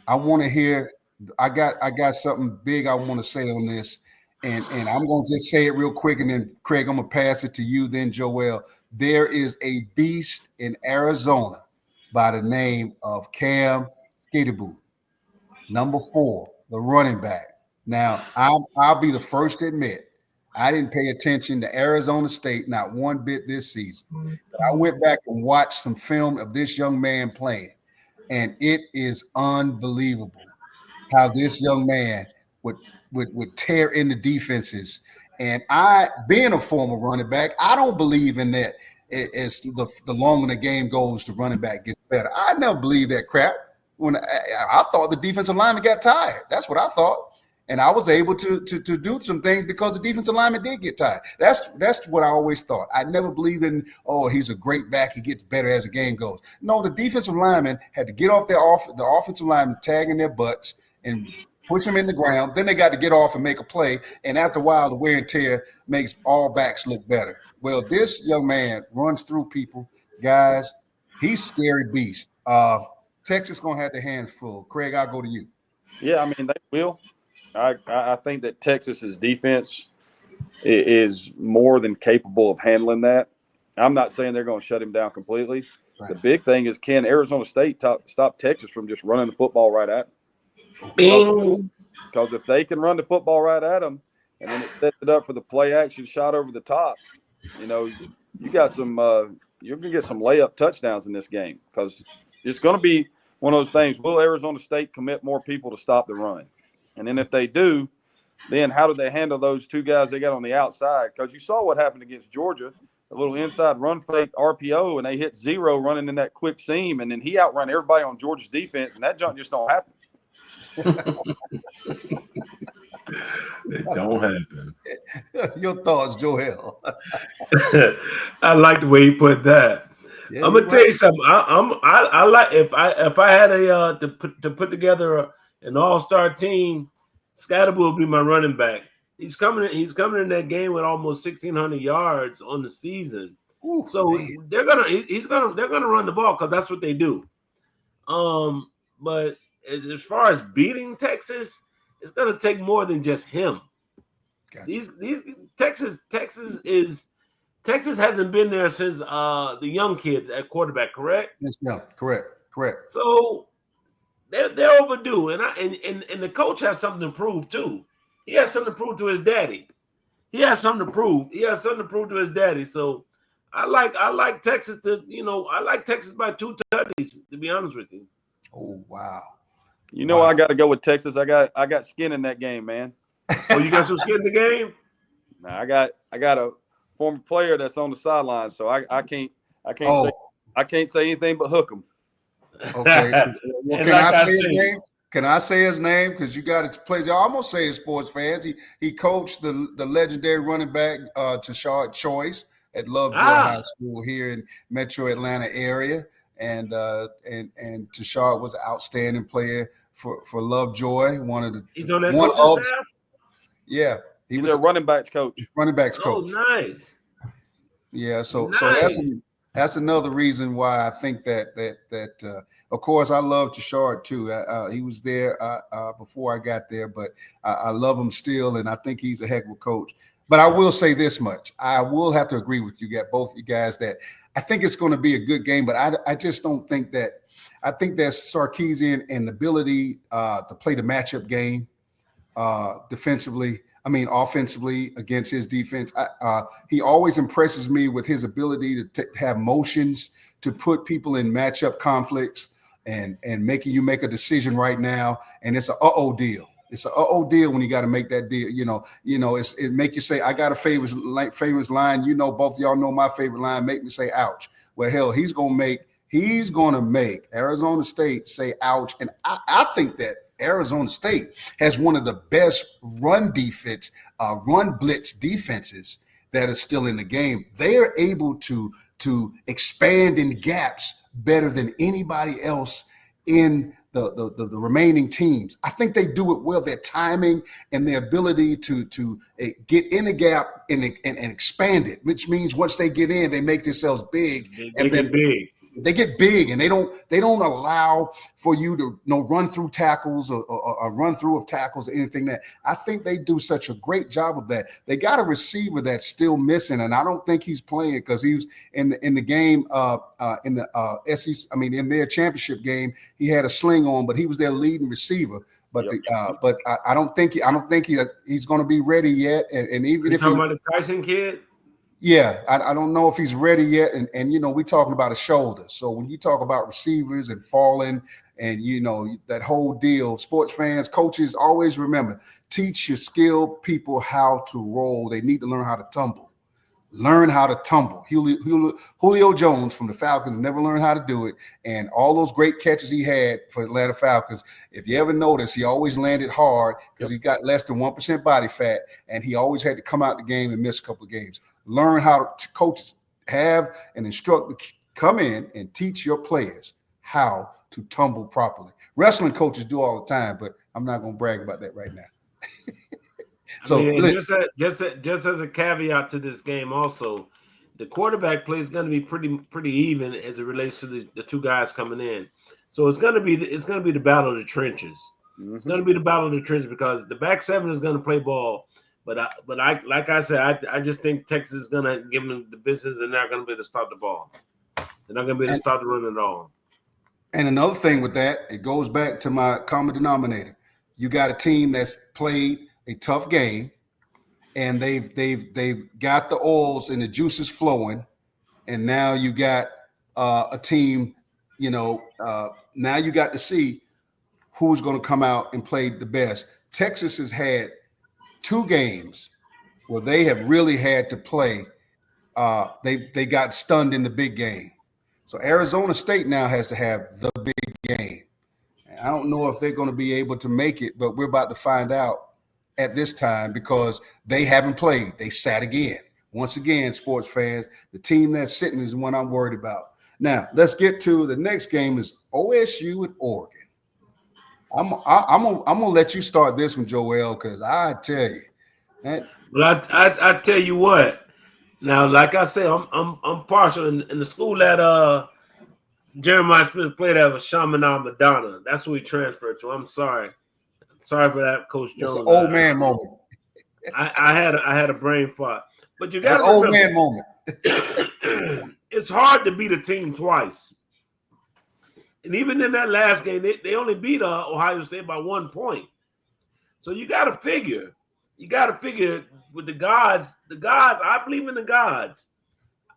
I want to hear. I got something big I want to say on this. And I'm going to just say it real quick, and then, Craig, I'm going to pass it to you, then Joel. There is a beast in Arizona by the name of Cam Skattebo, number 4, the running back. Now, I'll be the first to admit, I didn't pay attention to Arizona State not one bit this season. But I went back and watched some film of this young man playing, and it is unbelievable how this young man would tear into defenses. And I, being a former running back, I don't believe in that as the longer the game goes, the running back gets better. I never believed that crap. When I thought the defensive lineman got tired. That's what I thought. And I was able to do some things because the defensive lineman did get tired. That's what I always thought. I never believed in, he's a great back, he gets better as the game goes. No, the defensive lineman had to get off the offensive lineman tagging their butts and push them in the ground. Then they got to get off and make a play. And after a while, the wear and tear makes all backs look better. Well, this young man runs through people. Guys, he's a scary beast. Texas going to have their hands full. Craig, I'll go to you. Yeah, I mean, they will. I think that Texas's defense is more than capable of handling that. I'm not saying they're going to shut him down completely. Right. The big thing is, can Arizona State stop Texas from just running the football right at them? Because if they can run the football right at them, and then it sets it up for the play action shot over the top, you got some. You're gonna get some layup touchdowns in this game because it's going to be one of those things. Will Arizona State commit more people to stop the run? And then if they do, then how do they handle those 2 guys they got on the outside? Because you saw what happened against Georgia, a little inside run fake RPO, and they hit 0 running in that quick seam, and then he outrun everybody on Georgia's defense, and that junk just don't happen. It don't happen. Your thoughts, Joel? I like the way you put that. Yeah, I'm gonna tell you something. I like if I had to put together an all-star team, Skattebo will be my running back. He's coming in that game with almost 1,600 yards on the season. Ooh, so man. they're gonna run the ball because that's what they do. But as far as beating Texas, it's gonna take more than just him. Gotcha. These Texas hasn't been there since the young kid at quarterback, correct? Yes, no, correct. So they're overdue, and the coach has something to prove too. He has something to prove to his daddy. So I like Texas I like Texas by 2 touchdowns, to be honest with you. Oh wow. Wow. I got to go with Texas. I got skin in that game, man. Oh, you got some skin in the game? Nah, I got a former player that's on the sideline, so I can't say anything but hook him. Okay. Well, can I say his name? Can I say his name? Because you got to play. I almost say his sports fans. He coached the legendary running back Tashard Choice at Lovejoy High School here in Metro Atlanta area, and Tashard was an outstanding player for Lovejoy. He's on that coaching staff? Yeah, he was a running backs coach. Running backs coach. Oh, nice. Yeah, so nice. that's another reason why I think that of course I love Tashard too. He was there before I got there, but I love him still, and I think he's a heck of a coach. But I will say this much: I will have to agree with you, both you guys, that I think it's going to be a good game. But I just don't think that. I think that Sarkisian and the ability to play the matchup game defensively. I mean, offensively against his defense, he always impresses me with his ability to have motions, to put people in matchup conflicts, and making you make a decision right now. And it's a deal. It's a deal when you got to make that deal. It make you say, I got a favorite line. Both of y'all know my favorite line. Make me say, ouch. Well, hell, he's gonna make Arizona State say, ouch. And I think that Arizona State has one of the best run blitz defenses that is still in the game. They are able to expand in gaps better than anybody else in the remaining teams. I think they do it well. Their timing and their ability to get in a gap and expand it, which means once they get in, they make themselves big. They get big. They get big, and they don't allow for you to run through tackles or run through of tackles or anything. That I think they do such a great job of that. They got a receiver that's still missing, and I don't think he's playing because he was in the game in the SEC. I mean, in their championship game, he had a sling on, but he was their leading receiver. But I don't think he's going to be ready yet. And even if talking about the Tyson kid. Yeah, I don't know if he's ready yet. And we're talking about a shoulder. So when you talk about receivers and falling and, that whole deal, sports fans, coaches, always remember, teach your skilled people how to roll. They need to learn how to tumble. Learn how to tumble. Julio Jones from the Falcons never learned how to do it. And all those great catches he had for Atlanta Falcons, if you ever notice, he always landed hard because he got less than 1% body fat. And he always had to come out the game and miss a couple of games. Learn how to coaches have and instruct, come in and teach your players how to tumble properly. Wrestling coaches do all the time, but I'm not going to brag about that right now. So just as a caveat to this game, also, the quarterback play is going to be pretty even as it relates to the two guys coming in. So it's going to be the battle of the trenches. Mm-hmm. It's going to be the battle of the trenches because the back seven is going to play ball. But I just think Texas is going to give them the business. They're not going to be able to stop the ball. They're not going to be able to stop the run at all. And another thing with that, it goes back to my common denominator. You got a team that's played a tough game, and they've got the oils and the juices flowing, and now you got a team. Now you got to see who's going to come out and play the best. Texas has had 2 games where they have really had to play. They got stunned in the big game. So Arizona State now has to have the big game. I don't know if they're going to be able to make it, but we're about to find out at this time because they haven't played. They sat again. Once again, sports fans, the team that's sitting is the one I'm worried about. Now, let's get to the next game is OSU and Oregon. I'm gonna let you start this one, Joel, because I tell you that. Well, I tell you what. Now, like I said, I'm partial in the school that Jeremiah Smith played at was Chaminade Madonna. That's who he transferred to. I'm sorry for that, Coach Jones. It's an old man moment. I had a brain fart, but you got old man moment. It's hard to beat a team twice. And even in that last game, they only beat Ohio State by 1 point. So you got to figure with the gods, I believe in the gods.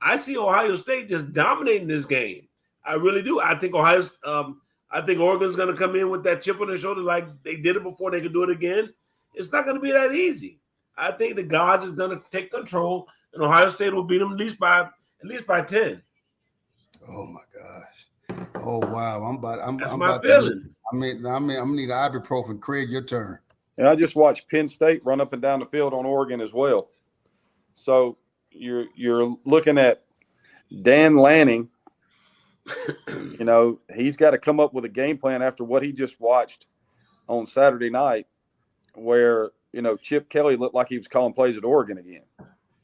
I see Ohio State just dominating this game. I really do. I think I think Oregon's going to come in with that chip on their shoulder like they did it before. They could do it again. It's not going to be that easy. I think the Gods is going to take control, and Ohio State will beat them at least by 10. Oh my gosh! Oh wow! I'm That's I'm my about feeling. I'm gonna need an ibuprofen. Craig, your turn. And I just watched Penn State run up and down the field on Oregon as well. So you're looking at Dan Lanning. You know, he's got to come up with a game plan after what he just watched on Saturday night, where, you know, Chip Kelly looked like he was calling plays at Oregon again.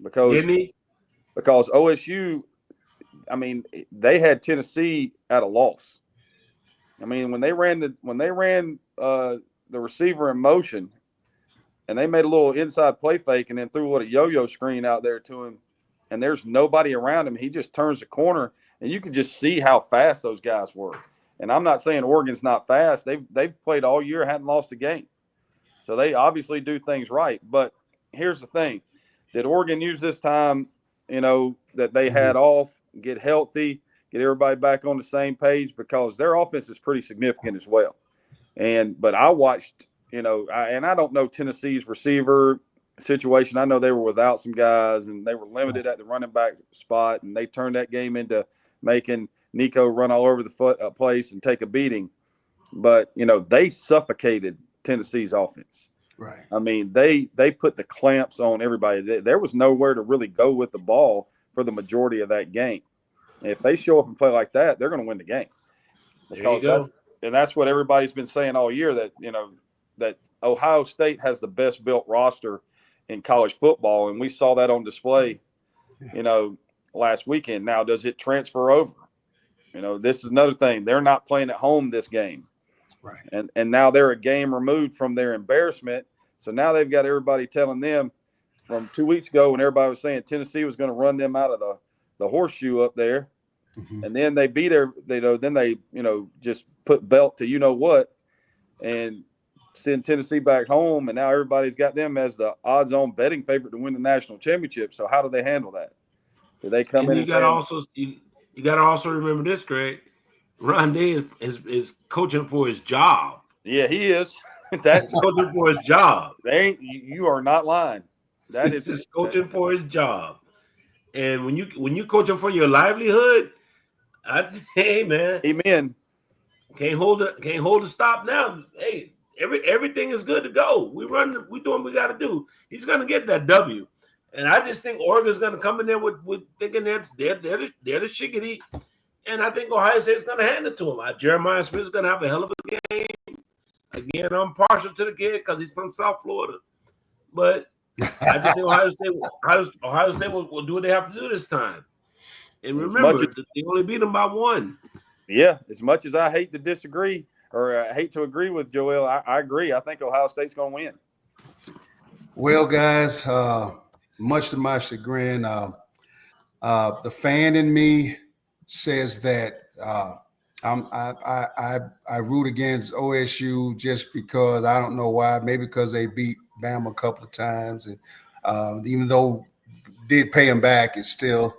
Because OSU, I mean, they had Tennessee at a loss. I mean, when they ran the receiver in motion and they made a little inside play fake and then threw a yo-yo screen out there to him, and there's nobody around him, he just turns the corner, and you can just see how fast those guys were. And I'm not saying Oregon's not fast. They've played all year, hadn't lost a game. So they obviously do things right. But here's the thing. Did Oregon use this time, you know, that they had off, get healthy, get everybody back on the same page? Because their offense is pretty significant as well. But I watched, you know, I don't know Tennessee's receiver situation. I know they were without some guys, and they were limited at the running back spot, and they turned that game into making Nico run all over the place and take a beating. But, you know, they suffocated Tennessee's offense. Right. I mean, they put the clamps on everybody. There was nowhere to really go with the ball for the majority of that game. And if they show up and play like that, they're going to win the game. Because that's what everybody's been saying all year, that, you know, that Ohio State has the best built roster in college football, and we saw that on display, you know, last weekend. Now, does it transfer over? You know, this is another thing. They're not playing at home this game. Right. And now they're a game removed from their embarrassment. So now they've got everybody telling them from 2 weeks ago when everybody was saying Tennessee was going to run them out of the horseshoe up there. Mm-hmm. And then they beat then they, you know, just put belt to you know what and send Tennessee back home. And now everybody's got them as the odds-on betting favorite to win the national championship. So how do they handle that? Do they come in and say you got to also remember this, Greg. Ron Day is coaching for his job. Yeah, he is. That's coaching for his job. You are not lying. That is coaching for his job. And when you coaching for your livelihood, hey man, amen. Can't hold the stop now. Hey, everything is good to go. We doing what we got to do. He's gonna get that W. And I just think Oregon's gonna come in there with thinking they're the shiggity. And I think Ohio State's going to hand it to him. Jeremiah Smith's going to have a hell of a game. Again, I'm partial to the kid because he's from South Florida. But I just think Ohio State will do what they have to do this time. And remember, they only beat them by 1. Yeah, as much as I hate to disagree or I hate to agree with Joel, I agree. I think Ohio State's going to win. Well, guys, much to my chagrin, the fan in me says that I root against OSU just because I don't know why. Maybe because they beat Bama a couple of times, and even though did pay them back, it's still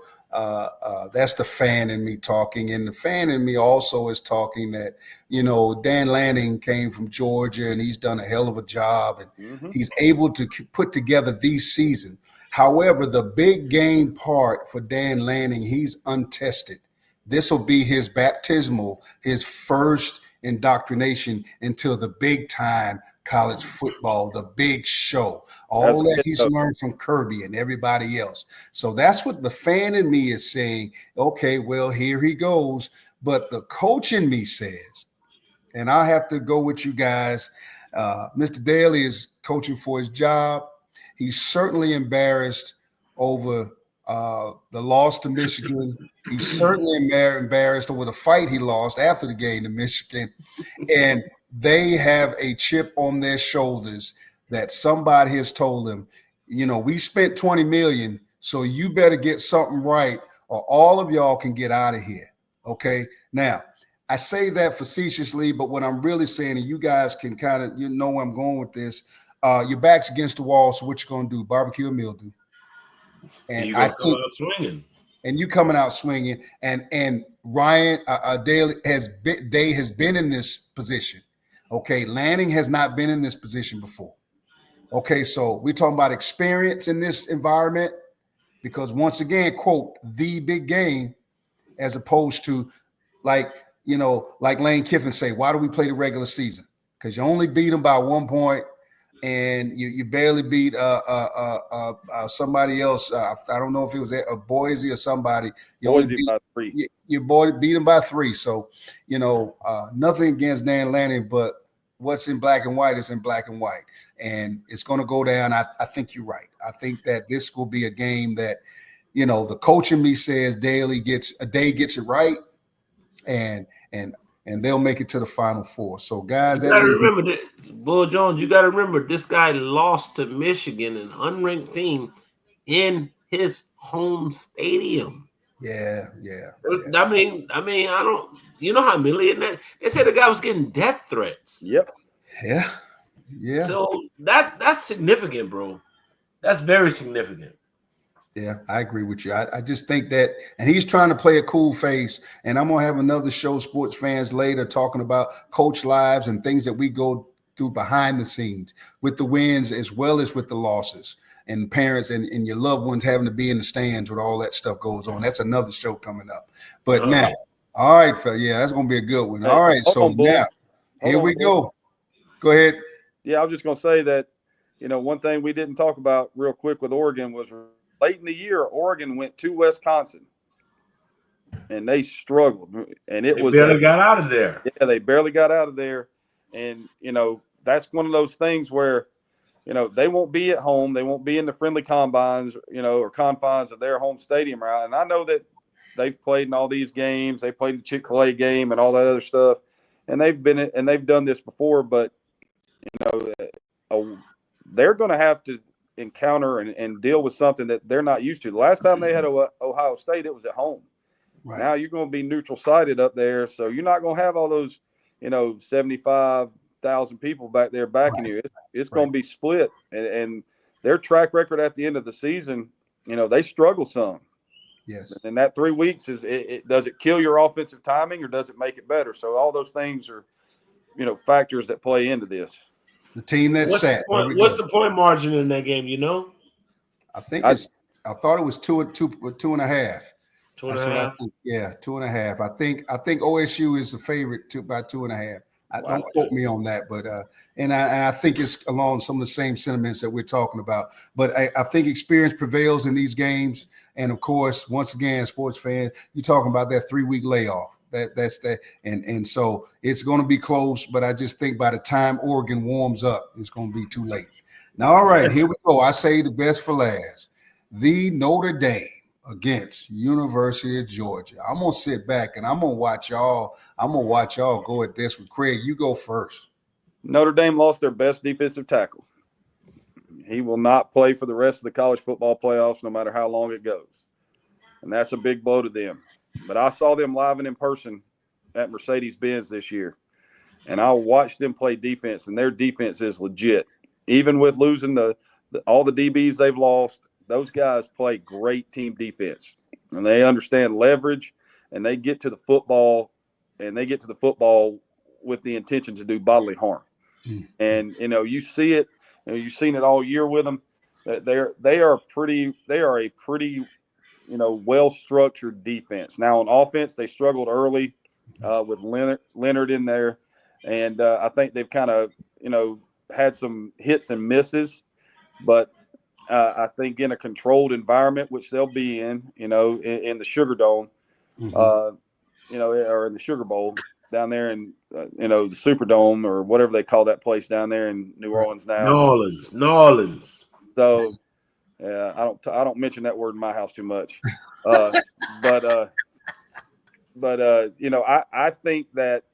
that's the fan in me talking. And the fan in me also is talking that, you know, Dan Lanning came from Georgia and he's done a hell of a job, and he's able to put together these season. However, the big game part for Dan Lanning, he's untested. This will be his baptismal, his first indoctrination into the big time college football, the big show, all that he's learned from Kirby and everybody else. So that's what the fan in me is saying. Okay, well, here he goes. But the coach in me says, and I have to go with you guys, Mr. Daly is coaching for his job. He's certainly embarrassed over the loss to Michigan. He's certainly embarrassed over the fight he lost after the game to Michigan. And they have a chip on their shoulders that somebody has told them, you know, we spent $20 million, so you better get something right or all of y'all can get out of here. Okay. Now, I say that facetiously, but what I'm really saying, and you guys can kind of, you know where I'm going with this, your back's against the wall, so what you going to do? Barbecue or mildew? And I think swinging. and you coming out swinging, and Ryan Day has been in this position. Okay, Lanning has not been in this position before. Okay, so we're talking about experience in this environment because once again, quote, the big game, as opposed to like Lane Kiffin say, why do we play the regular season? Because you only beat them by 1 point. And you barely beat somebody else. I don't know if it was a Boise or somebody. Boise by 3. You beat them by 3. So, nothing against Dan Lanning, but what's in black and white is in black and white. And it's going to go down. I think you're right. I think that this will be a game that, the coach in me says Day gets it right. And they'll make it to the Final Four. So, guys, you got to remember that, Bull Jones. You got to remember this guy lost to Michigan, an unranked team, in his home stadium. Yeah. I mean, I don't. You know how humiliating that? They said the guy was getting death threats. Yep. Yeah. So that's significant, bro. That's very significant. Yeah, I agree with you. I just think that, and he's trying to play a cool face. And I'm gonna have another show, Sports Fans, later talking about coach lives and things that we go through behind the scenes with the wins as well as with the losses, and parents and your loved ones having to be in the stands with all that stuff goes on. That's another show coming up. But now, all right, Phil. Yeah, that's gonna be a good one. All right, so now here we go. Go ahead. Yeah, I was just gonna say that, one thing we didn't talk about real quick with Oregon was late in the year, Oregon went to Wisconsin, and they struggled. And they barely got out of there. Yeah, they barely got out of there. And, that's one of those things where, they won't be at home. They won't be in the friendly combines, or confines of their home stadium. Right? And I know that they've played in all these games. They played the Chick-fil-A game and all that other stuff. And they've done this before, but, they're going to have to encounter and deal with something that they're not used to. The last time they had Ohio State, it was at home. Right. Now you're going to be neutral sided up there, so you're not going to have all those 75,000 people back there backing you. It's going to be split, and their track record at the end of the season, they struggle some. Yes. And that 3 weeks does it kill your offensive timing or does it make it better? So all those things are factors that play into this. The team that's set. What's the point margin in that game? I think I thought it was 2.5. 2.5. That's what I think. Yeah, 2.5. I think OSU is the favorite by 2.5. Don't quote me on that, but and I think it's along some of the same sentiments that we're talking about. But I think experience prevails in these games, and of course, once again, sports fans, you're talking about that 3-week layoff. That's that, and so it's going to be close. But I just think by the time Oregon warms up, it's going to be too late. Now, all right, here we go. I say the best for last. The Notre Dame against University of Georgia. I'm gonna sit back and I'm gonna watch y'all. Go at this one. Craig, you go first. Notre Dame lost their best defensive tackle. He will not play for the rest of the college football playoffs, no matter how long it goes, and that's a big blow to them. But I saw them live and in person at Mercedes-Benz this year, and I watched them play defense, and their defense is legit. Even with losing all the DBs they've lost, those guys play great team defense, and they understand leverage, and they get to the football, with the intention to do bodily harm. And you see it. You've seen it all year with them. They are a pretty well-structured defense. Now on offense, they struggled early with Leonard in there, and I think they've kind of had some hits and misses, but I think in a controlled environment, which they'll be in the Sugar Dome, or in the Sugar Bowl down there in the Superdome or whatever they call that place down there in New Orleans now. New Orleans. So I don't mention that word in my house too much, but I think that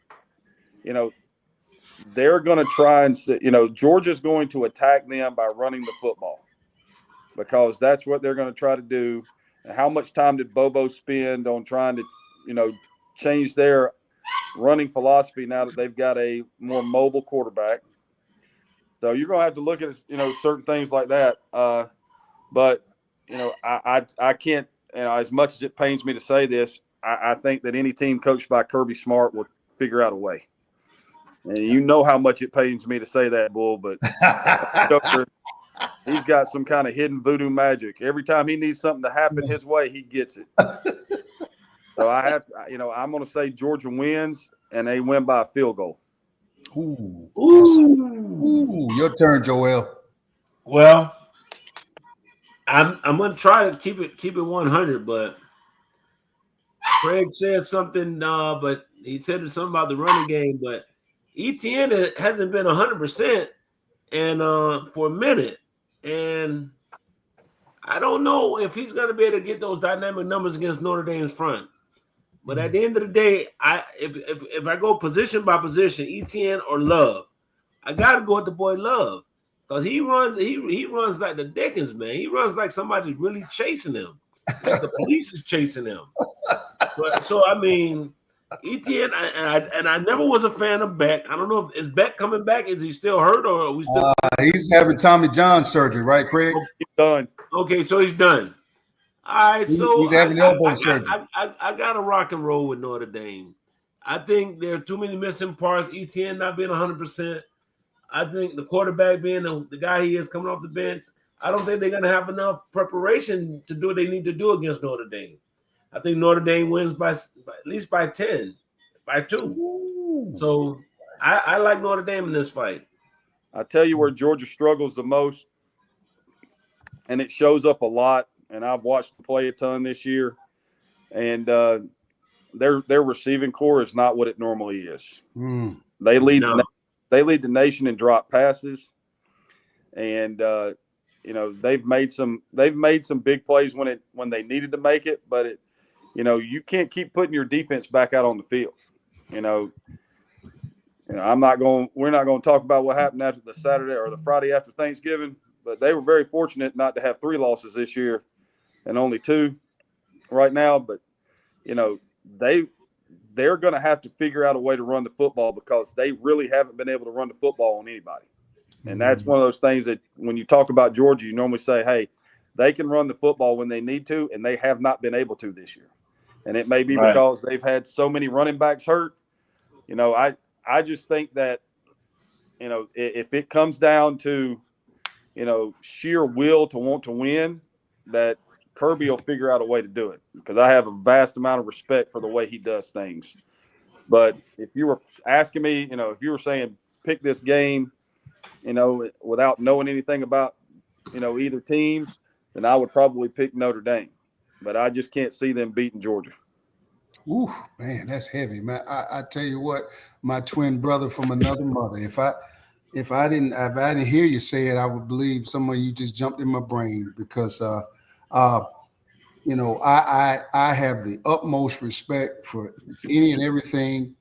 they're going to try and Georgia's going to attack them by running the football, because that's what they're going to try to do. And how much time did Bobo spend on trying to change their running philosophy now that they've got a more mobile quarterback? So you're going to have to look at certain things like that. But I can't as much as it pains me to say this, I think that any team coached by Kirby Smart will figure out a way. And you know how much it pains me to say that, Bull, but he's got some kind of hidden voodoo magic. Every time he needs something to happen his way, he gets it. So I'm going to say Georgia wins, and they win by a field goal. Ooh, your turn, Joel. Well, I'm going to try to keep it 100, but Craig said something, but he said something about the running game, but ETN hasn't been 100% and for a minute, and I don't know if he's going to be able to get those dynamic numbers against Notre Dame's front. But at the end of the day, if I go position by position, ETN or Love, I got to go with the boy Love because he runs like the Dickens, man. He runs like somebody's really chasing him, like the police is chasing him. So I mean, ETN, and I never was a fan of Beck. I don't know is Beck coming back? Is he still hurt or are we still? He's having Tommy John surgery, right, Craig? He's done. Okay, so he's done. All right, so he's having elbow surgery. I got to rock and roll with Notre Dame. I think there are too many missing parts. ETN not being 100%. I think the quarterback being the guy he is coming off the bench. I don't think they're going to have enough preparation to do what they need to do against Notre Dame. I think Notre Dame wins by at least by 10, by 2. Ooh. So I like Notre Dame in this fight. I tell you where Georgia struggles the most, and it shows up a lot. And I've watched them play a ton this year, and their receiving core is not what it normally is. They lead the nation in drop passes, and they've made some big plays when they needed to make it, but you can't keep putting your defense back out on the field. We're not going to talk about what happened after the Saturday or the Friday after Thanksgiving, but they were very fortunate not to have 3 losses this year and only 2 right now. But, they're going to have to figure out a way to run the football because they really haven't been able to run the football on anybody. And that's one of those things that when you talk about Georgia, you normally say, hey, they can run the football when they need to, and they have not been able to this year. And it may be because they've had so many running backs hurt. I just think that, if it comes down to, sheer will to want to win, that Kirby will figure out a way to do it because I have a vast amount of respect for the way he does things. But if you were asking me, if you were saying pick this game, without knowing anything about, either teams, then I would probably pick Notre Dame. But I just can't see them beating Georgia. Ooh, man, that's heavy, man. I tell you what, my twin brother from another mother. If I didn't hear you say it, I would believe some of you just jumped in my brain because I have the utmost respect for any and everything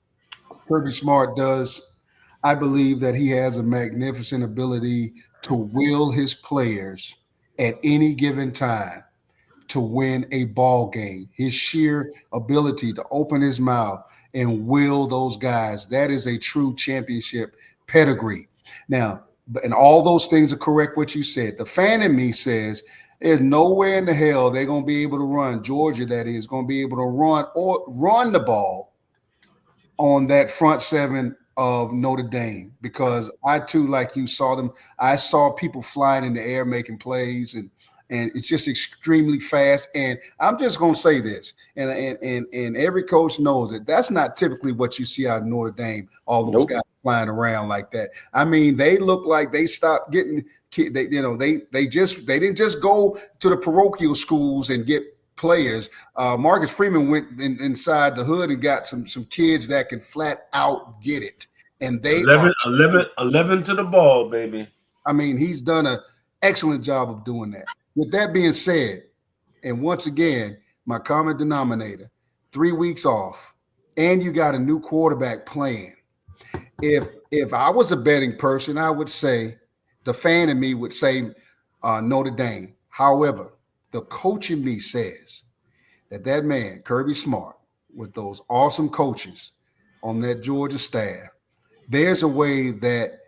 Kirby Smart does. I believe that he has a magnificent ability to will his players at any given time to win a ball game. His sheer ability to open his mouth and will those guys, that is a true championship pedigree. Now, and all those things are correct what you said. The fan in me says there's nowhere in the hell they're going to be able to run, Georgia that is, going to be able to run the ball on that front 7 of Notre Dame because I too, like you, saw them. I saw people flying in the air making plays and it's just extremely fast. And I'm just going to say this, and every coach knows it. That's not typically what you see out of Notre Dame, all those guys flying around like that. I mean, they look like they stopped getting – they didn't just go to the parochial schools and get players. Marcus Freeman went inside the hood and got some kids that can flat out get it. And they 11 to the ball, baby. I mean, he's done an excellent job of doing that. With that being said, and once again, my common denominator, 3 weeks off, and you got a new quarterback playing. If I was a betting person, I would say the fan in me would say Notre Dame. However, the coach in me says that man, Kirby Smart, with those awesome coaches on that Georgia staff, there's a way that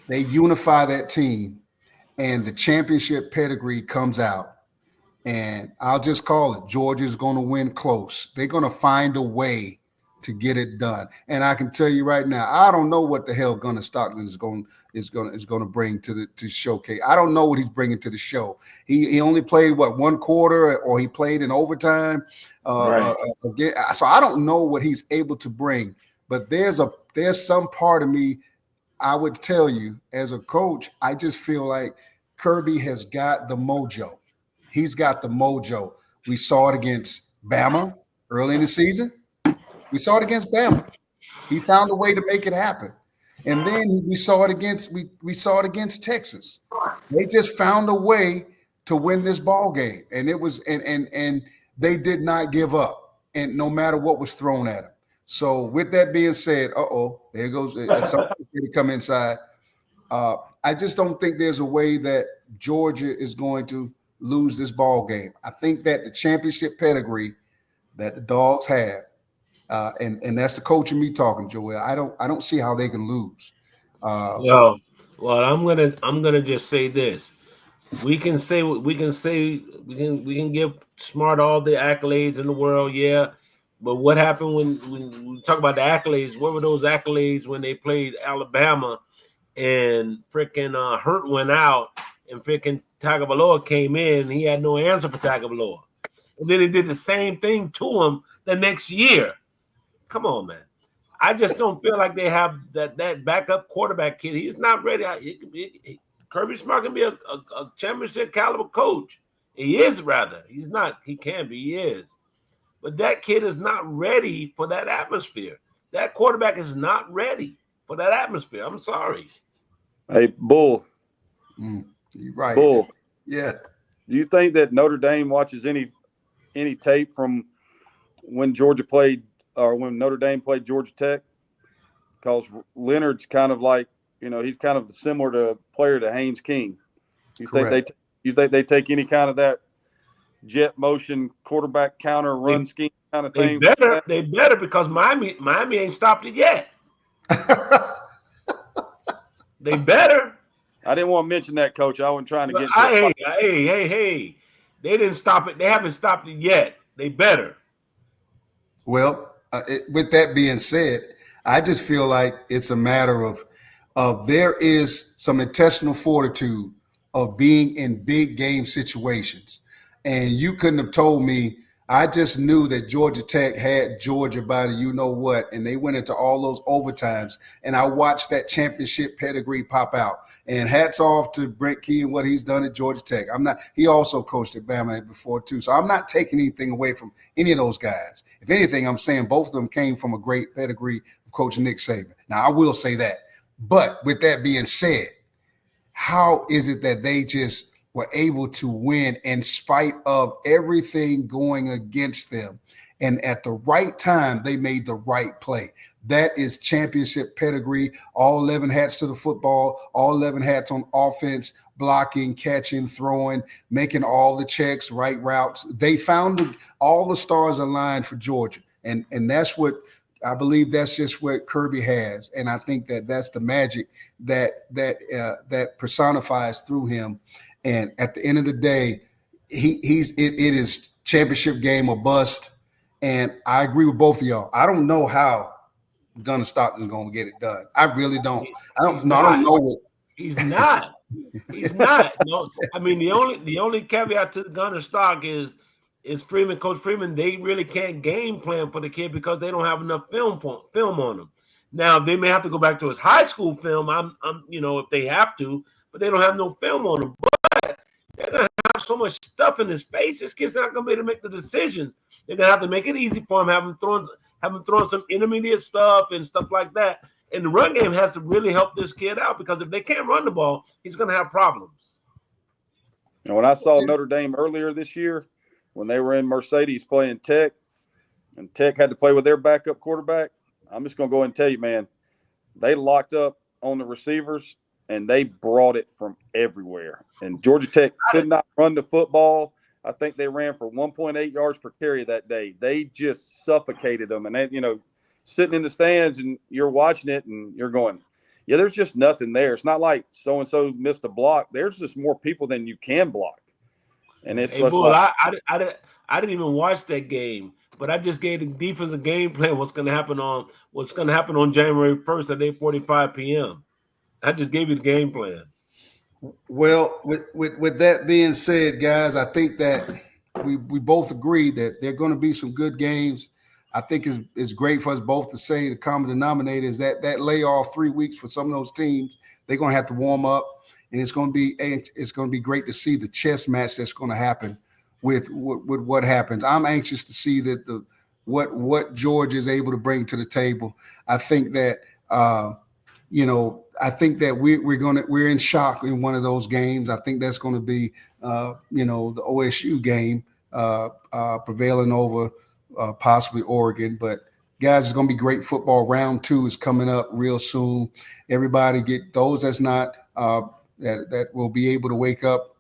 they unify that team and the championship pedigree comes out And I'll just call it, Georgia's going to win close. They're going to find a way to get it done. And I can tell you right now, I don't know what the hell Gunnar Stockton is going to bring to showcase. I don't know what he's bringing to the show. He only played one quarter, or he played in overtime. Right. So I don't know what he's able to bring. But there's some part of me, I would tell you, as a coach, I just feel like Kirby has got the mojo. He's got the mojo. We saw it against Bama early in the season. We saw it against Bama. He found a way to make it happen. And then we saw it against Texas. They just found a way to win this ball game. And it was and they did not give up. And no matter what was thrown at them. So with that being said, there goes something to come inside. I just don't think there's a way that Georgia is going to lose this ball game. I think that the championship pedigree that the Dogs have, and that's the coach and me talking, Joel. I don't see how they can lose. Well, I'm gonna just say this. We can give Smart all the accolades in the world, yeah. But what happened when we talk about the accolades? What were those accolades when they played Alabama and freaking Hurt went out and freaking Tagovailoa came in? He had no answer for Tagovailoa, and then he did the same thing to him the next year. Come on, man. I just don't feel like they have that backup quarterback kid. He's not ready. Kirby Smart can be a championship caliber coach. He is, rather. He's not. He can be. He is. But that kid is not ready for that atmosphere. That quarterback is not ready for that atmosphere. I'm sorry. Hey, Bull. You're right. Bull. Yeah. Do you think that Notre Dame watches any tape from when Georgia played or when Notre Dame played Georgia Tech? Because Leonard's kind of like, he's kind of similar to player to Haynes King. You think they take any kind of that jet motion quarterback counter run scheme kind of thing? They better because Miami ain't stopped it yet. They better. I didn't want to mention that, Coach. I wasn't trying to get. Hey! They didn't stop it. They haven't stopped it yet. They better. Well, with that being said, I just feel like it's a matter of there is some intestinal fortitude of being in big game situations. And you couldn't have told me. I just knew that Georgia Tech had Georgia by the you-know-what, and they went into all those overtimes. And I watched that championship pedigree pop out. And hats off to Brent Key and what he's done at Georgia Tech. He also coached at Bama before, too. So I'm not taking anything away from any of those guys. If anything, I'm saying both of them came from a great pedigree of Coach Nick Saban. Now, I will say that. But with that being said, how is it that they just were able to win in spite of everything going against them? And at the right time, they made the right play. That is championship pedigree, all 11 hats to the football, all 11 hats on offense, blocking, catching, throwing, making all the checks, right routes. They found all the stars aligned for Georgia. And that's what I believe, that's just what Kirby has. And I think that's the magic that personifies through him. And at the end of the day, it is championship game or bust. And I agree with both of y'all. I don't know how Gunnar Stockton is going to get it done. I really don't. I don't know what. He's not. He's not. No, I mean, the only caveat to Gunnar Stock is Freeman, Coach Freeman. They really can't game plan for the kid because they don't have enough film on him. Now they may have to go back to his high school film. If they have to, but they don't have no film on him. But they're gonna have so much stuff in his face. This kid's not gonna be able to make the decisions. They're gonna have to make it easy for him. Have him throwing some intermediate stuff and stuff like that. And the run game has to really help this kid out because if they can't run the ball, he's gonna have problems. And when I saw Notre Dame earlier this year, when they were in Mercedes playing Tech, and Tech had to play with their backup quarterback, I'm just gonna go ahead and tell you, man, they locked up on the receivers. And they brought it from everywhere. And Georgia Tech could not run the football. I think they ran for 1.8 yards per carry that day. They just suffocated them. And, sitting in the stands and you're watching it and you're going, yeah, there's just nothing there. It's not like so-and-so missed a block. There's just more people than you can block. And it's Hey, just Bull, like, I didn't even watch that game, but I just gave the defensive game plan what's going to happen on January 1st at 8:45 p.m. I just gave you the game plan. Well, with that being said, guys, I think that we both agree that there are going to be some good games. I think it's great for us both to say the common denominator is that layoff 3 weeks for some of those teams, they're going to have to warm up, and it's going to be great to see the chess match that's going to happen with what happens. I'm anxious to see that what Georgia is able to bring to the table. I think that I think that we're in shock in one of those games. I think that's going to be the OSU game prevailing over possibly Oregon. But guys, it's going to be great football. Round 2 is coming up real soon. Everybody get those that's not that will be able to wake up.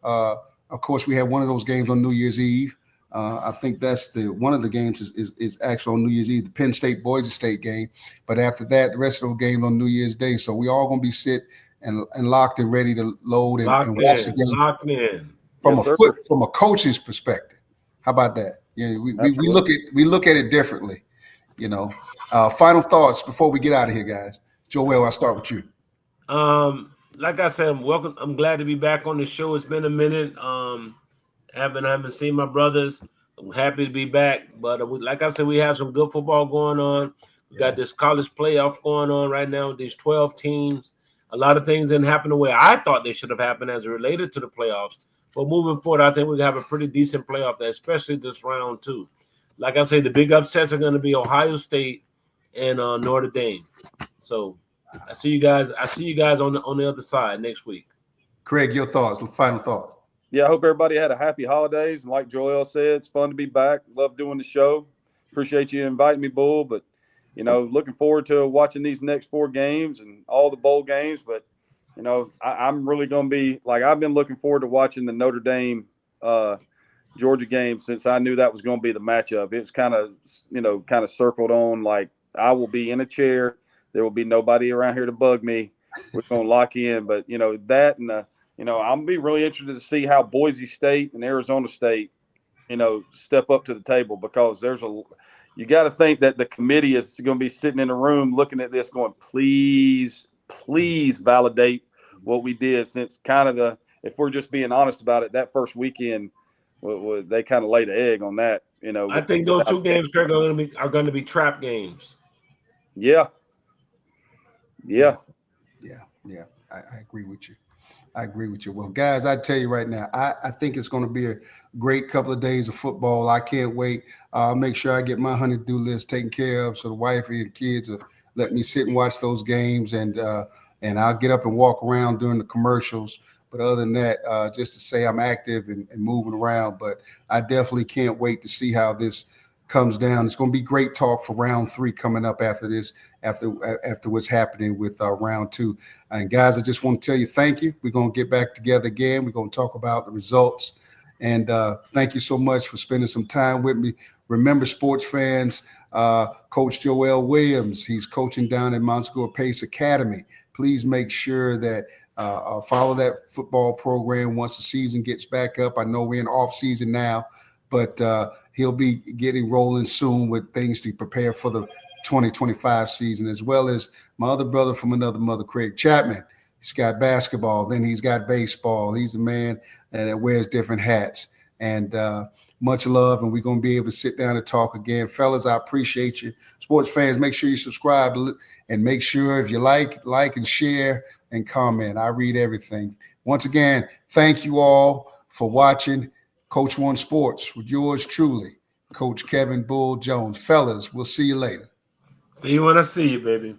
Of course, we have one of those games on New Year's Eve. I think that's one of the games is actually on New Year's Eve, the Penn State Boise State game. But after that, the rest of the games on New Year's Day. So we all gonna be sit and locked and ready to load and watch the game. Locked in. From a coach's perspective. How about that? Yeah, we look at it differently. Final thoughts before we get out of here, guys. Joel, I'll start with you. Like I said, I'm glad to be back on the show. It's been a minute. Haven't seen my brothers. I'm happy to be back. But like I said, we have some good football going on. We got this college playoff going on right now with these 12 teams. A lot of things didn't happen the way I thought they should have happened as it related to the playoffs. But moving forward, I think we have a pretty decent playoff there, especially this round 2. Like I say, the big upsets are going to be Ohio State and Notre Dame. So I see you guys on the other side next week. Craig, your thoughts, final thoughts. Yeah, I hope everybody had a happy holidays. And like Joel said, it's fun to be back. Love doing the show. Appreciate you inviting me, Bull. But, looking forward to watching these next 4 games and all the bowl games. But, I'm really going to be – I've been looking forward to watching the Notre Dame Georgia game since I knew that was going to be the matchup. It's kind of circled on I will be in a chair. There will be nobody around here to bug me. We're going to lock in. But, that and I'm going to be really interested to see how Boise State and Arizona State, step up to the table, because you got to think that the committee is going to be sitting in a room looking at this going, please validate what we did, since if we're just being honest about it, that first weekend, they kind of laid an egg on that. I think those 2 games, Craig, are going to be trap games. Yeah. I agree with you. Well, guys, I tell you right now, I think it's going to be a great couple of days of football. I can't wait. I'll make sure I get my honey-do list taken care of, so the wife and kids will let me sit and watch those games, and I'll get up and walk around during the commercials. But other than that, just to say I'm active and moving around. But I definitely can't wait to see how this comes down. It's going to be great talk for round 3 coming up after this, after what's happening with round 2. And guys, I just want to tell you, thank you. We're going to get back together again. We're going to talk about the results. And thank you so much for spending some time with me. Remember, sports fans, Coach Joel Williams, he's coaching down at Mount Segura Pace Academy. Please make sure that follow that football program once the season gets back up. I know we're in off season now, but he'll be getting rolling soon with things to prepare for the 2025 season, as well as my other brother from another mother, Craig Chapman. He's got basketball, then he's got baseball. He's the man that wears different hats. And much love, and we're going to be able to sit down and talk again. Fellas, I appreciate you. Sports fans, make sure you subscribe and make sure if you like and share and comment. I read everything. Once again, thank you all for watching Coach One Sports with yours truly, Coach Kevin Bull Jones. Fellas, we'll see you later. See you when I see you, baby.